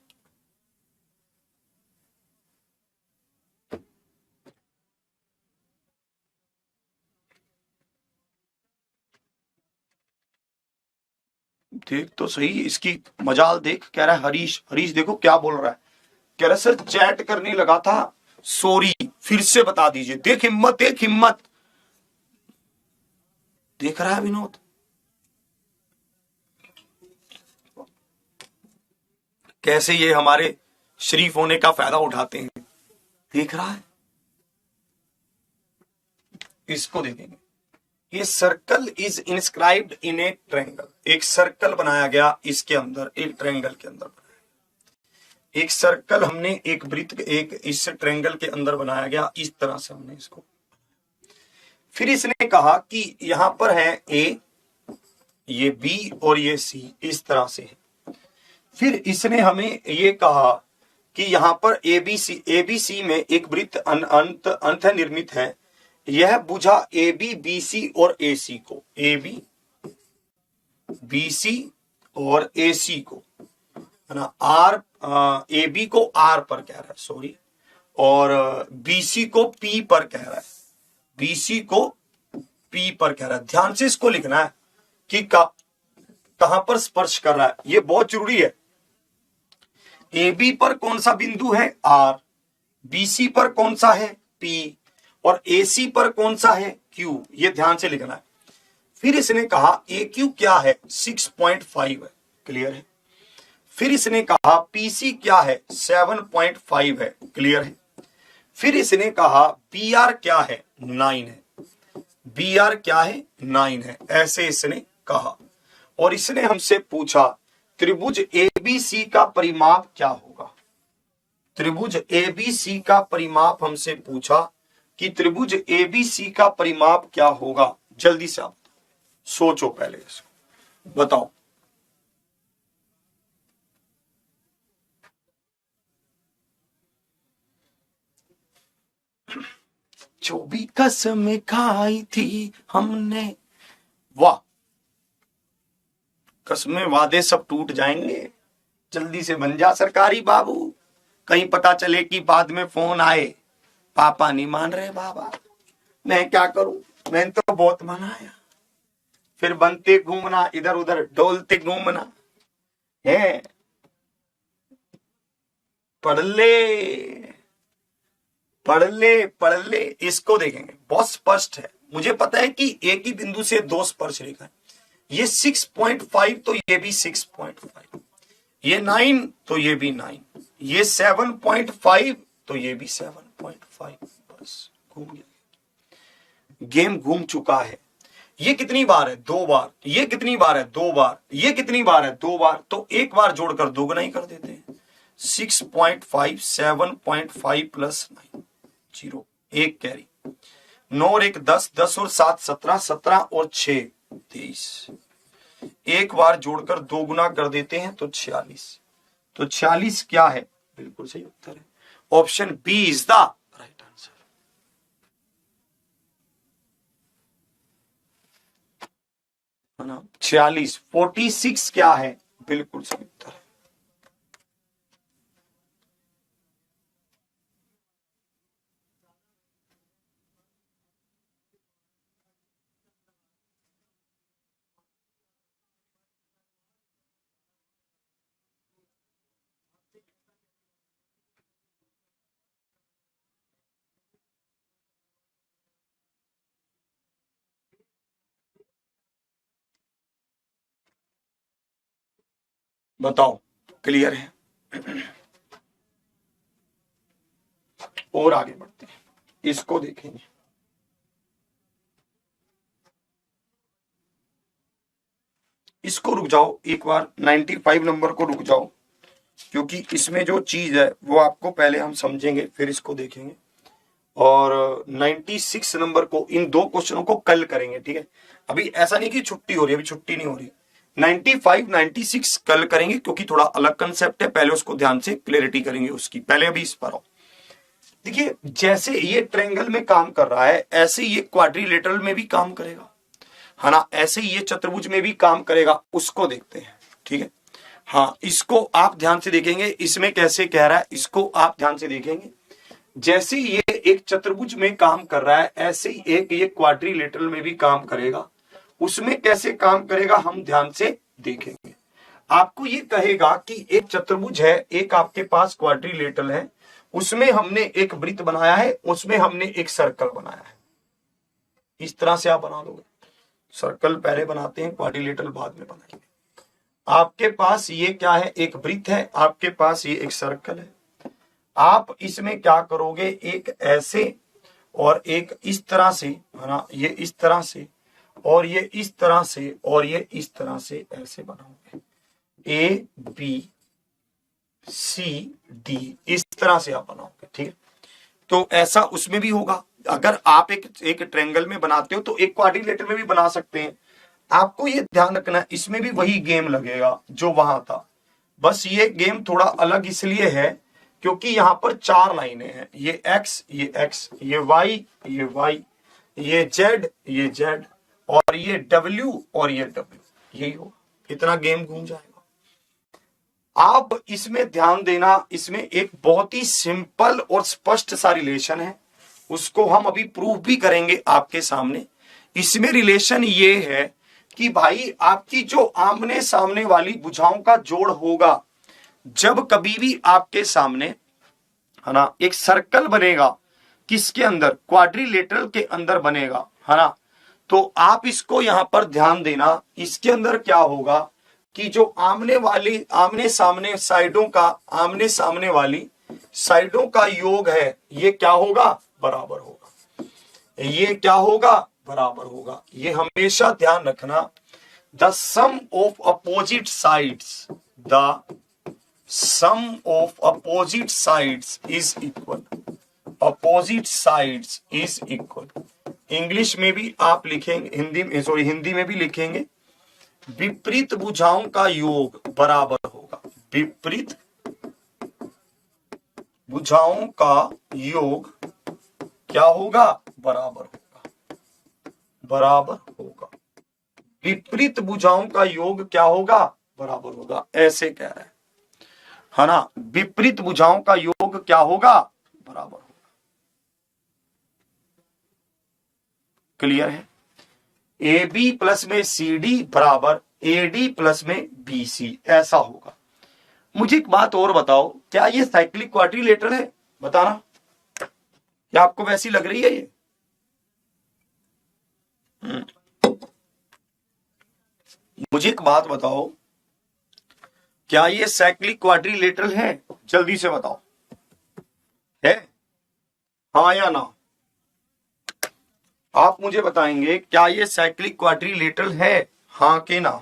देख तो सही इसकी मजाल देख। कह रहा है हरीश, हरीश देखो क्या बोल रहा है। कह रहा है सर चैट करने लगा था, सॉरी, फिर से बता दीजिए। देख हिम्मत, देख हिम्मत, देख रहा है विनोद, कैसे ये हमारे शरीफ होने का फायदा उठाते हैं। देख रहा है, इसको देखेंगे। ये circle is inscribed in A triangle, एक सर्कल बनाया गया इसके अंदर, एक ट्रायंगल के अंदर एक सर्कल हमने, एक वृत्त एक इस ट्रायंगल के अंदर बनाया गया, इस तरह से हमने इसको। फिर इसने कहा कि यहां पर है ए, ये बी और ये सी, इस तरह से है। फिर इसने हमें ये कहा कि यहां पर एबीसी में एक वृत्त अंत निर्मित है, यह बुझा ए बी बी सी और ए सी को, ए बी बी सी और ए सी को, है ना। आर ए बी को आर पर कह रहा है, सॉरी, और बी सी को पी पर कह रहा है, बी सी को पी पर कह रहा है। ध्यान से इसको लिखना है कि कहां पर स्पर्श कर रहा है, ये बहुत जरूरी है। ए बी पर कौन सा बिंदु है आर, बी सी पर कौन सा है पी, और ए सी पर कौन सा है क्यू, ये ध्यान से लिखना है। फिर इसने कहा ए क्यू क्या है, 6.5 है, क्लियर है। फिर इसने कहा पी सी क्या है, 7.5 है, क्लियर है। फिर इसने कहा बी आर क्या है, 9 है, बी आर क्या है, 9 है, ऐसे इसने कहा। और इसने हमसे पूछा त्रिभुज एबीसी का परिमाप क्या होगा। त्रिभुज एबीसी का परिमाप हमसे पूछा कि त्रिभुज एबीसी का परिमाप क्या होगा। जल्दी से आप सोचो, पहले इसको बताओ। जो भी कसम खाई थी हमने, वाह, कसमें वादे सब टूट जाएंगे। जल्दी से बन जा सरकारी बाबू, कहीं पता चले कि बाद में फोन आए पापा नहीं मान रहे बाबा, मैं क्या करूं, मैंने तो बहुत मनाया। फिर बनते घूमना, इधर उधर डोलते घूमना है। पढ़ ले पढ़ ले पढ़ ले, इसको देखेंगे, बहुत स्पष्ट है। मुझे पता है कि एक ही बिंदु से दो स्पर्श रेखा है। ये 6.5 तो ये भी 6.5, ये 9 तो ये भी 9, ये 7.5 तो ये भी 7.5। बस घूम गया, गेम घूम चुका है। ये कितनी बार है, 2 बार, ये कितनी बार है, 2 बार, ये कितनी बार है, 2 बार, तो एक बार जोड़कर दोगुना ही कर देते हैं। 6.5 7.5 प्लस 9 0, एक कैरी, 9 और 1 10, 10 और 7 17, 17 और 6 23, एक बार जोड़कर दो गुना कर देते हैं तो 46। तो 46 क्या है, बिल्कुल सही उत्तर है, option B is the right answer, है ना। 46, 46 क्या है, बिल्कुल सही उत्तर है। बताओ, क्लियर है। और आगे बढ़ते हैं, इसको देखेंगे। इसको रुक जाओ एक बार, 95 नंबर को रुक जाओ, क्योंकि इसमें जो चीज है वो आपको पहले हम समझेंगे फिर इसको देखेंगे। और 96 नंबर को, इन दो क्वेश्चनों को कल करेंगे, ठीक है। अभी ऐसा नहीं कि छुट्टी हो रही है, अभी छुट्टी नहीं हो रही, 95 96 कल करेंगे क्योंकि थोड़ा अलग कंसेप्ट है, पहले उसको ध्यान से क्लियरिटी करेंगे उसकी, पहले अभी इस पर आओ। देखिए जैसे ये ट्रायंगल में काम कर रहा है ऐसे ये क्वाड्रिलेटरल में भी काम करेगा, है ना, ऐसे ये चतुर्भुज में भी काम करेगा, उसको देखते हैं। ठीक है, हाँ इसको आप ध्यान से देखेंगे, इसमें कैसे कह रहा है इसको आप ध्यान से देखेंगे। जैसे ये एक चतुर्भुज में काम कर रहा है ऐसे ही एक ये क्वाड्रिलेटरल में भी काम करेगा, उसमें कैसे काम करेगा हम ध्यान से देखेंगे। आपको ये कहेगा कि एक चतुर्भुज है, एक आपके पास क्वाड्रिलेटरल है, उसमें हमने एक वृत्त बनाया है, उसमें हमने एक सर्कल बनाया है। इस तरह से आप बना लोगे, सर्कल पहले बनाते हैं, क्वाड्रिलेटरल बाद में बनाएंगे। आपके पास ये क्या है, एक वृत्त है, आपके पास ये एक सर्कल है। आप इसमें क्या करोगे, एक ऐसे और एक इस तरह से, है ना, ये इस तरह से और ये इस तरह से और ये इस तरह से ऐसे बनाओगे, ए बी सी डी, इस तरह से आप बनाओगे। ठीक है, तो ऐसा उसमें भी होगा। अगर आप एक ट्रायंगल में बनाते हो तो एक क्वाड्रिलेटरल में भी बना सकते हैं। आपको ये ध्यान रखना है इसमें भी वही गेम लगेगा जो वहां था, बस ये गेम थोड़ा अलग इसलिए है क्योंकि यहां पर 4 लाइनें हैं, ये x, ये x, ये y, ये y, ये z, ये z और ये w और ये w, यही होगा, इतना गेम घूम जाएगा। आप इसमें ध्यान देना, इसमें एक बहुत ही सिंपल और स्पष्ट सा रिलेशन है, उसको हम अभी प्रूव भी करेंगे आपके सामने। इसमें रिलेशन ये है कि भाई आपकी जो आमने सामने वाली भुजाओं का जोड़ होगा, जब कभी भी आपके सामने, है ना, एक सर्कल बनेगा, किसके अंदर, क्वाड्रिलेटरल के अंदर बनेगा, है ना, तो आप इसको यहां पर ध्यान देना। इसके अंदर क्या होगा कि जो आमने सामने साइडों का, आमने सामने वाली साइडों का योग है, ये क्या होगा, बराबर होगा। ये क्या होगा, बराबर होगा। ये हमेशा ध्यान रखना, the sum of opposite sides, the sum of opposite sides is equal, opposite sides is equal. English में भी आप लिखेंगे, हिंदी में भी लिखेंगे, विपरीत भुजाओं का योग बराबर होगा, विपरीत भुजाओं का योग क्या होगा, बराबर होगा, बराबर होगा। विपरीत भुजाओं का योग क्या होगा, बराबर होगा, ऐसे कह रहा है ना, विपरीत भुजाओं का योग क्या होगा, बराबर होगा। क्लियर है, ए बी प्लस में सी डी बराबर ए डी प्लस में बी सी, ऐसा होगा। मुझे एक बात और बताओ, क्या ये साइक्लिक क्वाड्रिलेटरल है, बताना, क्या आपको वैसी लग रही है ये? मुझे एक बात बताओ, क्या ये साइक्लिक क्वाड्रिलेटरल है, जल्दी से बताओ, है हाँ या ना? आप मुझे बताएंगे क्या ये साइक्लिक क्वाड्रिलेटरल है, हाँ के ना?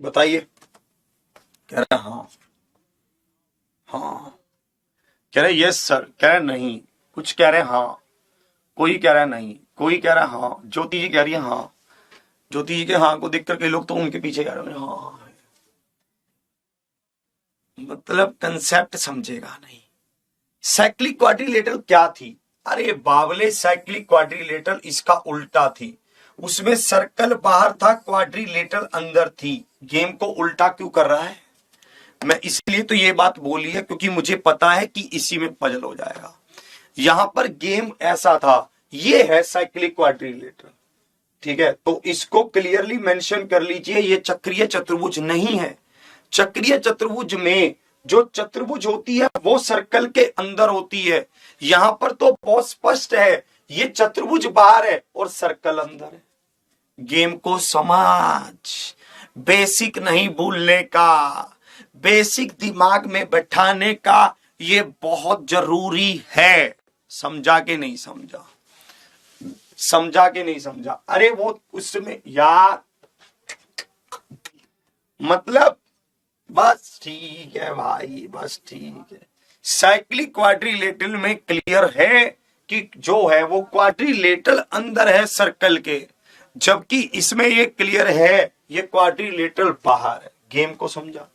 बताइए। कह रहे हाँ, हाँ, कह रहे यस सर, कह रहे नहीं, कुछ कह रहे हाँ, कोई कह रहा है नहीं, कोई कह रहा है हाँ। ज्योति जी कह रही है हाँ, ज्योति जी के हाँ को देख करके लोग तो उनके पीछे कह रहे हैं हाँ, मतलब कंसेप्ट समझेगा नहीं। साइक्लिक क्वाड्रिलेटरल क्या थी, अरे बावले, साइक्लिक क्वाड्रिलेटरल इसका उल्टा थी, उसमें सर्कल बाहर था, क्वाड्रिलेटरल अंदर थी। गेम को उल्टा क्यों कर रहा है? मैं इसलिए तो ये बात बोली है क्योंकि मुझे पता है कि इसी में पजल हो जाएगा। यहां पर गेम ऐसा था, ये है साइक्लिक क्वाड्रिलेटरल, ठीक है, तो इसको क्लियरली मेंशन कर लीजिए, ये चक्रीय चतुर्भुज नहीं है। चक्रीय चतुर्भुज में जो चतुर्भुज होती है वो सर्कल के अंदर होती है, यहां पर तो बहुत स्पष्ट है, ये चतुर्भुज बाहर है और सर्कल अंदर है। गेम को समझ, बेसिक नहीं भूलने का, बेसिक दिमाग में बैठाने का, ये बहुत जरूरी है। समझा के नहीं समझा, समझा के नहीं समझा। अरे वो उसमें यार, मतलब बस ठीक है भाई, बस ठीक है। साइक्लिक क्वाड्रिलेटरल में क्लियर है कि जो है वो क्वाड्रिलेटरल अंदर है सर्कल के, जबकि इसमें ये क्लियर है ये क्वाड्रिलेटरल बाहर है। गेम को समझा?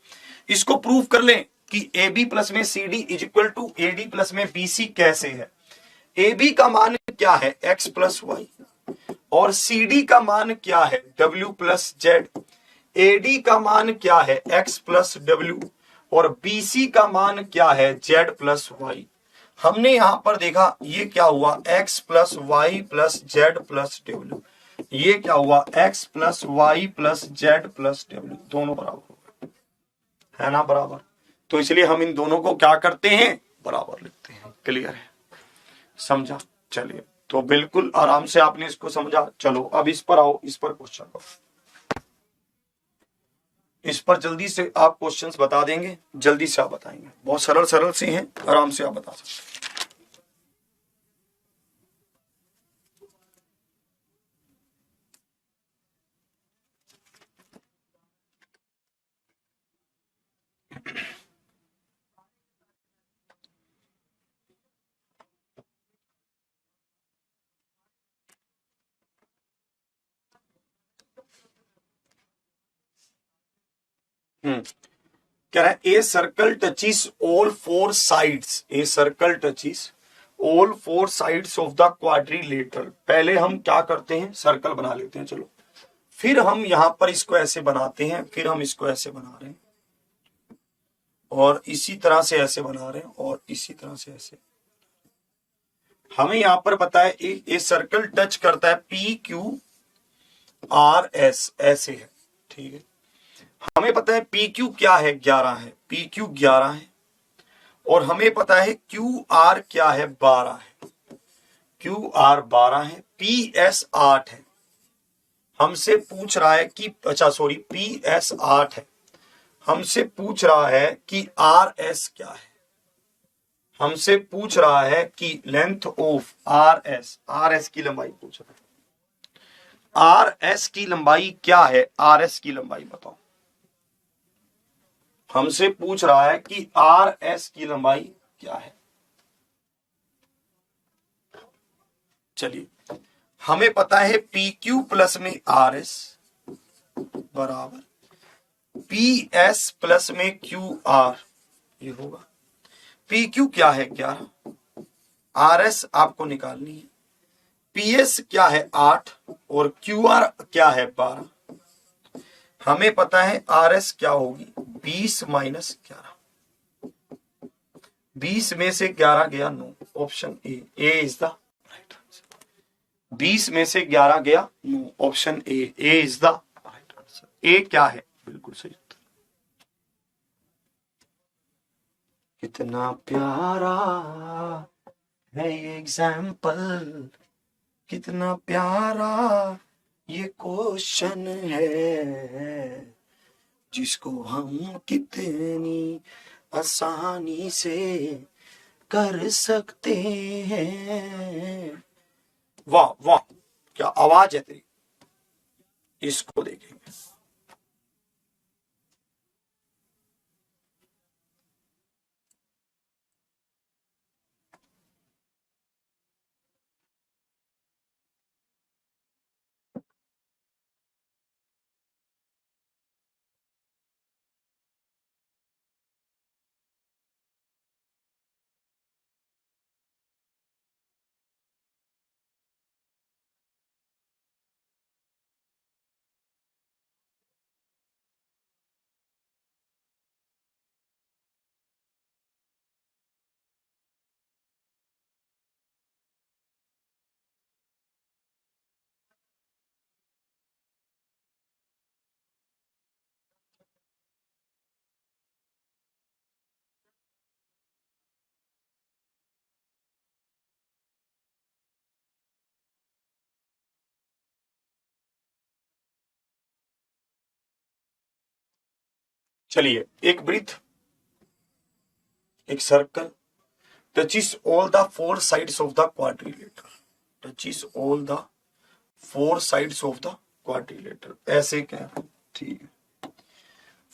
इसको प्रूव कर लें कि ए बी प्लस में C D is equal to A D plus में बी सी कैसे है। ए बी का मान क्या है? एक्स प्लस वाई, और सी डी का मान क्या है? W plus Z. एडी का मान क्या है? एक्स प्लस डब्ल्यू, और बीसी का मान क्या है? Z plus y. हमने यहां पर देखा ये क्या हुआ? X plus y plus z plus डब्ल्यू। ये क्या हुआ? X plus y plus z plus डब्ल्यू, दोनों बराबर हो गए, है ना बराबर। तो इसलिए हम इन दोनों को क्या करते हैं? बराबर लिखते हैं। क्लियर है? समझा? चलिए, तो बिल्कुल आराम से आपने इसको समझा। चलो अब इस पर आओ, इस पर क्वेश्चन करो। इस पर जल्दी से आप क्वेश्चंस बता देंगे, जल्दी से आप बताएंगे। बहुत सरल सरल से हैं, आराम से आप बता सकते हैं। कह रहा है a circle touches all four sides, a circle touches all four sides of the quadrilateral. पहले हम क्या करते हैं? सर्कल बना लेते हैं। चलो, फिर हम यहां पर इसको ऐसे बनाते हैं, फिर हम इसको ऐसे बना रहे हैं, और इसी तरह से ऐसे बना रहे हैं, और इसी तरह से ऐसे। हमें यहां पर पता है ए सर्कल टच करता है पी क्यू आर एस, ऐसे है, ठीक है। हमें पता है पी क्यू क्या है? 11 है, पी क्यू 11 है, और हमें पता है क्यू आर क्या है? 12 है, क्यू आर 12 है, पी एस 8 है। हमसे पूछ रहा है कि, अच्छा सॉरी, पी एस 8 है, हमसे पूछ रहा है कि आर एस क्या है। हमसे पूछ रहा है कि length of R S, R S की लंबाई पूछ रहा है। आर एस की लंबाई क्या है? आर एस की लंबाई बताओ। हमसे पूछ रहा है कि आर एस की लंबाई क्या है। चलिए, हमें पता है पी क्यू प्लस में आर एस बराबर पी एस प्लस में क्यू आर, ये होगा। पी क्यू क्या है? 11, आर एस आपको निकालनी है। पी एस क्या है? 8, और क्यू आर क्या है? 12। हमें पता है आर एस क्या होगी? 20 माइनस 11। 20 में से 11 गया 9, option A is the right answer. 20 में से 11 गया 9, option A is the right answer. ए क्या है? बिल्कुल सही उत्तर। कितना प्यारा है ये एग्जाम्पल, कितना प्यारा ये क्वेश्चन है, जिसको हम कितनी आसानी से कर सकते हैं। वाह वाह, क्या आवाज है तेरी। इसको देखेंगे। चलिए, एक वृत्त, एक circle touches all the four sides of the quadrilateral, touches all the four sides of the quadrilateral, ऐसे कह रहा है, ठीक है।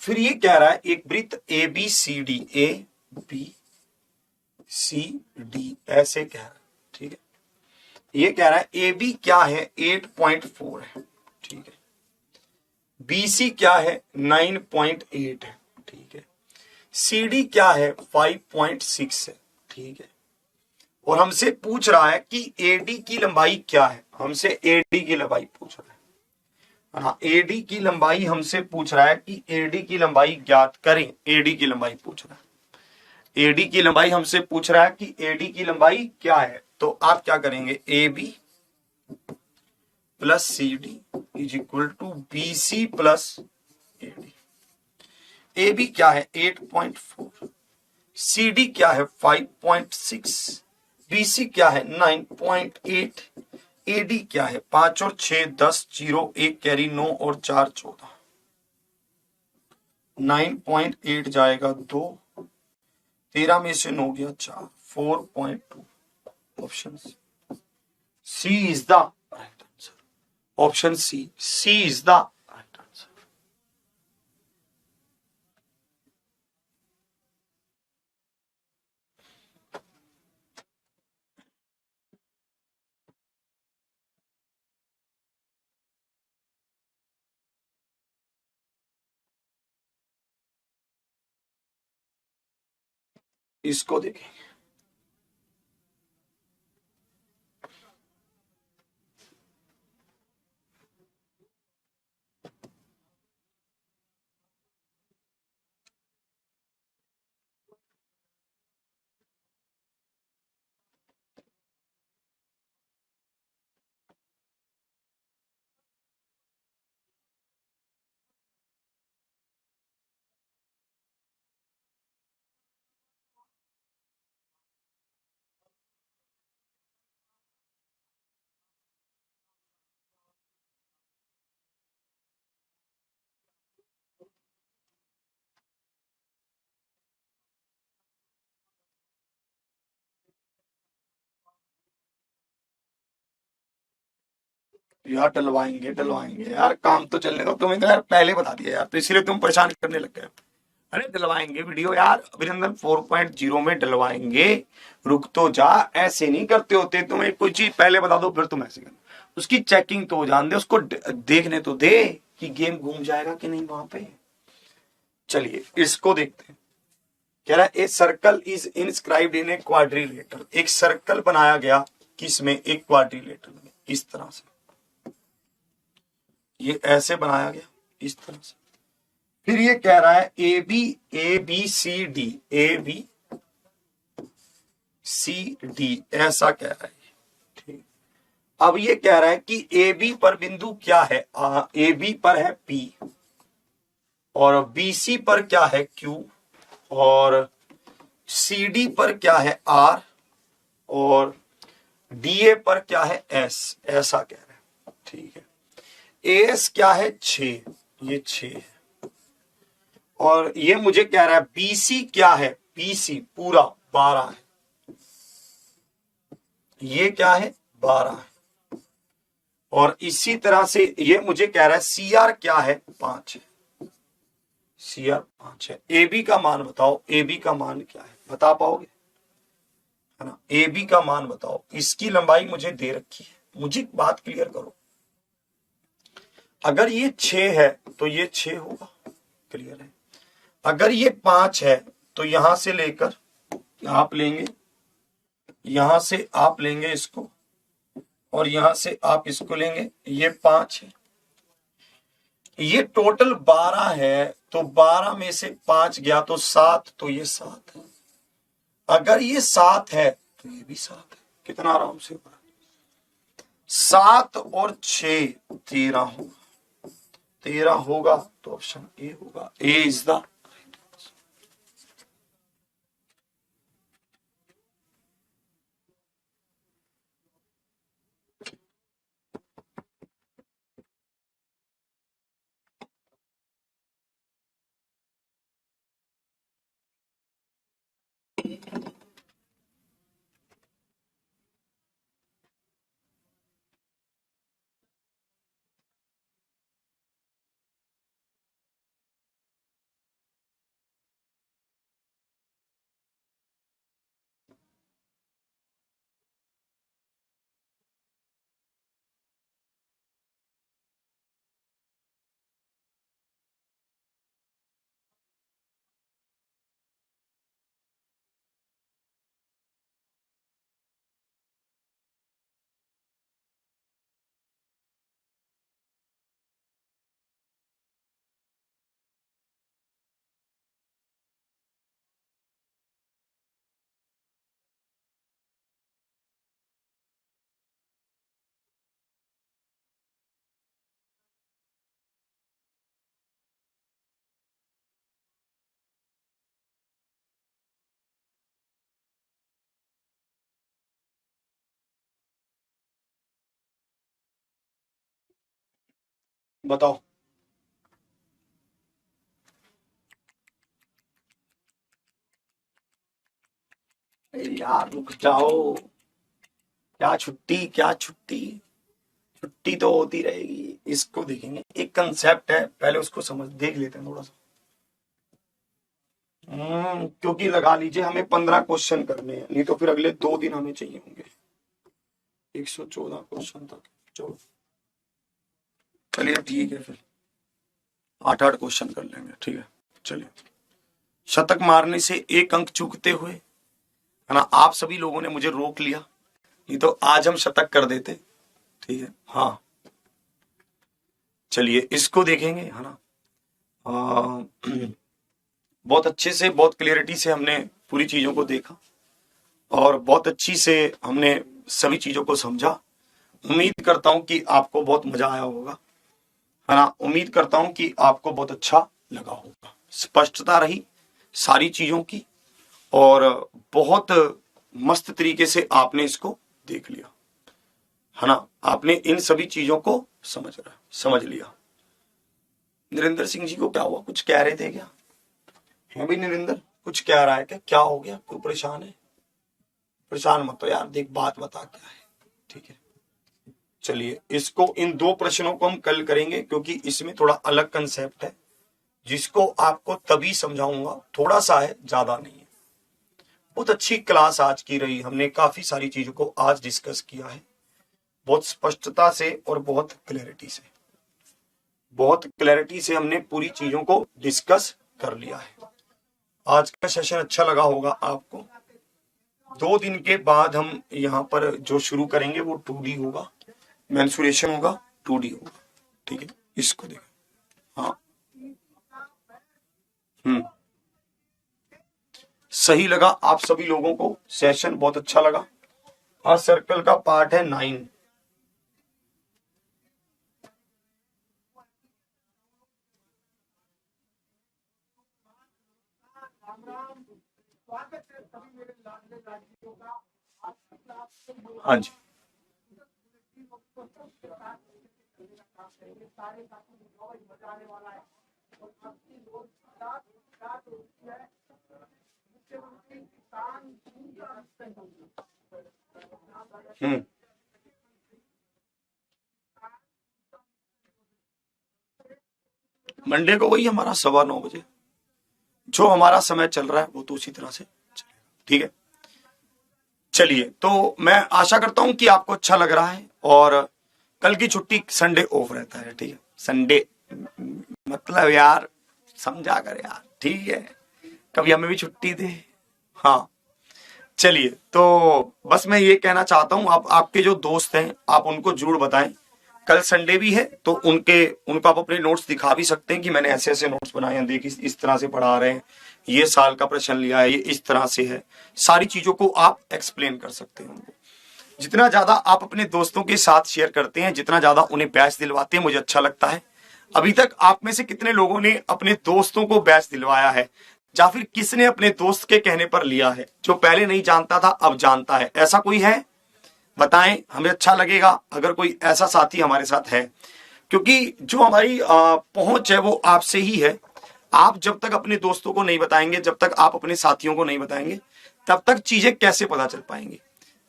फिर ये कह रहा है एक वृत्त A B C D, A B C D ऐसे कह रहा है, ठीक है। ये कह रहा है ए बी क्या है 8.4 है, ठीक है। बी सी क्या है 9.8 है, ठीक है। सी डी क्या है 5.6 है, ठीक है। और हमसे पूछ रहा है कि एडी की लंबाई क्या है, हमसे एडी की लंबाई पूछ रहा है। हाँ, एडी की लंबाई हमसे पूछ रहा है कि एडी की लंबाई ज्ञात करें, एडी की लंबाई पूछ रहा है। एडी की लंबाई हमसे पूछ रहा है कि एडी की लंबाई क्या है, तो आप क्या करेंगे, A B plus C D is equal to B C plus A D. A B क्या है 8.4, सी डी क्या है 5.6, बीसी क्या है 9.8, एडी क्या है 5 और 6 10, 0 1 कैरी 9 और 4 14, 9.8 जाएगा 2, 13 में से 9 गया 4, 4.2। Option C is the right answer, option C is the right answer. इसको देखें, यार डलवाएंगे डलवाएंगे यार, काम तो चलने दो, तुम्हें तो यार पहले बता दिया यार, तो इसलिए तुम परेशान करने लग गए। अरे डलवाएंगे वीडियो यार, अभिनंदन 4.0 में डलवाएंगे, रुक तो जा, ऐसे नहीं करते होते, तुम्हें कोई चीज पहले बता दो फिर तुम ऐसे कर, उसकी चेकिंग तो हो जान दे, उसको देखने तो दे कि गेम घूम जाएगा कि नहीं वहां पे। चलिए इसको देखते हैं, कह रहा है a circle is inscribed in A quadrilateral, एक सर्कल बनाया गया किसमें, एक क्वाड्रिलेटर में, इस तरह से, ये ऐसे बनाया गया इस तरह से। फिर ये कह रहा है A B C D, A B C D ऐसा कह रहा है, ठीक। अब ये कह रहा है कि ए बी पर बिंदु क्या है, ए बी पर है पी, और बी सी पर क्या है क्यू, और सी डी पर क्या है आर, और डी ए पर क्या है एस, ऐसा कह रहा है, ठीक है। एस क्या है 6, ये 6 है, और ये मुझे कह रहा है बीसी क्या है, बीसी पूरा 12 है, ये क्या है 12 है, और इसी तरह से ये मुझे कह रहा है सी आर क्या है 5 है, सी आर 5 है। ए बी का मान बताओ, ए बी का मान क्या है, बता पाओगे, है ना, ए बी का मान बताओ, इसकी लंबाई मुझे दे रखी है, मुझे बात क्लियर करो, अगर ये 6 है तो ये 6 होगा, क्लियर है। अगर ये 5 है तो यहां से लेकर आप लेंगे, यहां से आप लेंगे इसको, और यहां से आप इसको लेंगे, ये 5 है, ये टोटल 12 है, तो 12 में से 5 गया तो 7, तो ये 7 है। अगर ये 7 है तो ये भी 7 है, कितना आराम से होगा, 7 और 6 13 होगा, 13 होगा तो ऑप्शन ए होगा, ए इज द बताओ। यार रुक जाओ, क्या छुट्टी क्या छुट्टी, छुट्टी तो होती रहेगी। इसको देखेंगे, एक कंसेप्ट है, पहले उसको समझ देख लेते हैं थोड़ा सा। क्योंकि लगा लीजिए हमें 15 क्वेश्चन करने हैं, नहीं तो फिर अगले 2 दिन हमें चाहिए होंगे 114 क्वेश्चन तक। चलो चलिए ठीक है, फिर 8-8 क्वेश्चन कर लेंगे, ठीक है। चलिए, शतक मारने से 1 अंक चूकते हुए, है ना, आप सभी लोगों ने मुझे रोक लिया, नहीं तो आज हम शतक कर देते, ठीक है। हाँ चलिए इसको देखेंगे, है ना। बहुत अच्छे से, बहुत क्लियरिटी से हमने पूरी चीजों को देखा और बहुत अच्छी से हमने सभी चीजों को समझा। उम्मीद करता हूं कि आपको बहुत मजा आया होगा, है ना। उम्मीद करता हूं कि आपको बहुत अच्छा लगा होगा, स्पष्टता रही सारी चीजों की और बहुत मस्त तरीके से आपने इसको देख लिया, है ना। आपने इन सभी चीजों को समझ लिया। नरेंद्र सिंह जी को क्या हुआ, कुछ कह रहे थे क्या? है भी नरेंद्र, कुछ कह रहा है क्या? क्या हो गया, क्यों परेशान है? परेशान मत हो यार, देख बात बता क्या है, ठीक है। चलिए इसको, इन 2 प्रश्नों को हम कल करेंगे क्योंकि इसमें थोड़ा अलग कंसेप्ट है जिसको आपको तभी समझाऊंगा, थोड़ा सा है, ज्यादा नहीं है। बहुत अच्छी क्लास आज की रही, हमने काफी सारी चीजों को आज डिस्कस किया है, बहुत स्पष्टता से और बहुत क्लैरिटी से हमने पूरी चीजों को डिस्कस कर लिया है। आज का सेशन अच्छा लगा होगा आपको। 2 दिन के बाद हम यहाँ पर जो शुरू करेंगे वो 2D होगा, मेंसुरेशन होगा, 2D होगा, ठीक है। इसको देखो, हाँ सही लगा आप सभी लोगों को, सेशन बहुत अच्छा लगा। आज सर्कल का पार्ट है 9। हाँ जी, मंडे को वही हमारा 9:15 जो हमारा समय चल रहा है वो तो उसी तरह से चलेगा, ठीक है। चलिए तो मैं आशा करता हूं कि आपको अच्छा लग रहा है और कल की छुट्टी, संडे ऑफ रहता है, ठीक है। संडे मतलब यार समझा कर यार, ठीक है, कभी हमें भी छुट्टी दे। हाँ चलिए, तो बस मैं ये कहना चाहता हूं, आप आपके जो दोस्त हैं आप उनको जरूर बताएं, कल संडे भी है तो उनको आप अपने नोट्स दिखा भी सकते हैं कि मैंने ऐसे ऐसे नोट्स बनाए हैं, देखिए इस तरह से पढ़ा रहे हैं, ये साल का प्रश्न लिया है, ये इस तरह से है। सारी चीजों को आप एक्सप्लेन कर सकते हैं उनको। जितना ज्यादा आप अपने दोस्तों के साथ शेयर करते हैं, जितना ज्यादा उन्हें बैच दिलवाते हैं, मुझे अच्छा लगता है। अभी तक आप में से कितने लोगों ने अपने दोस्तों को बैच दिलवाया है, या फिर किसने अपने दोस्त के कहने पर लिया है, जो पहले नहीं जानता था अब जानता है? ऐसा कोई है? बताएं, हमें अच्छा लगेगा अगर कोई ऐसा साथी हमारे साथ है, क्योंकि जो हमारी पहुंच है वो आपसे ही है। आप जब तक अपने दोस्तों को नहीं बताएंगे, जब तक आप अपने साथियों को नहीं बताएंगे, तब तक चीजें कैसे पता चल पाएंगी,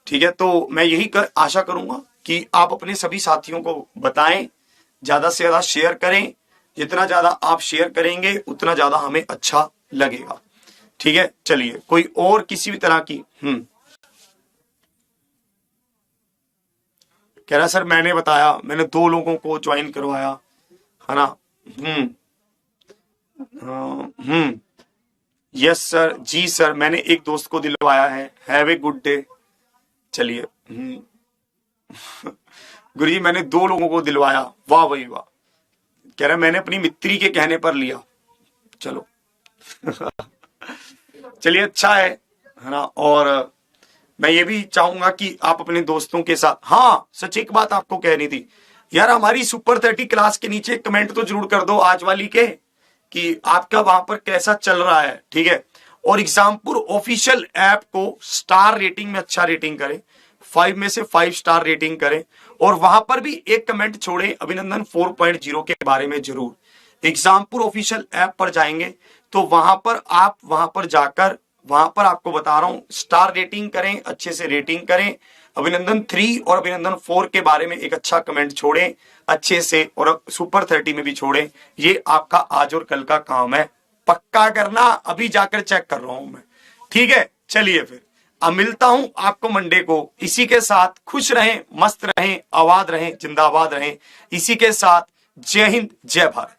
ठीक है। तो मैं यही आशा करूंगा कि आप अपने सभी साथियों को बताएं, ज्यादा से ज्यादा शेयर करें। जितना ज्यादा आप शेयर करेंगे उतना ज्यादा हमें अच्छा लगेगा, ठीक है। चलिए, कोई और किसी भी तरह की कह रहा सर मैंने बताया, मैंने 2 लोगों को ज्वाइन करवाया, है ना। यस सर, जी सर, मैंने एक दोस्त को दिलवाया है। Have a good day. चलिए, गुरुजी मैंने 2 लोगों को दिलवाया, वाह भाई वाह। कह रहा मैंने अपनी मित्री के कहने पर लिया, चलो चलिए अच्छा है ना। और मैं ये भी चाहूंगा कि आप अपने दोस्तों के साथ, हाँ सच एक बात आपको कहनी थी यार, हमारी सुपर 30 क्लास के नीचे कमेंट तो जरूर कर दो आज वाली के, कि आपका वहां पर कैसा चल रहा है, ठीक है। और एग्जामपुर ऑफिशियल ऐप को स्टार रेटिंग में अच्छा रेटिंग करें, 5 में से 5 स्टार रेटिंग करें और वहां पर भी एक कमेंट छोड़े अभिनंदन 4.0 के बारे में जरूर। एग्जामपुर ऑफिशियल ऐप पर जाएंगे तो वहां पर जाकर वहां पर आपको बता रहा हूं स्टार रेटिंग करें, अच्छे से रेटिंग करें। अभिनंदन 3 और अभिनंदन 4 के बारे में एक अच्छा कमेंट छोड़ें अच्छे से, और सुपर 30 में भी छोड़ें। ये आपका आज और कल का काम है, पक्का करना। अभी जाकर चेक कर रहा हूं मैं, ठीक है। चलिए फिर अब मिलता हूं आपको मंडे को। इसी के साथ खुश रहें, मस्त रहें, आबाद रहें, जिंदाबाद रहें। इसी के साथ जय हिंद, जय भारत।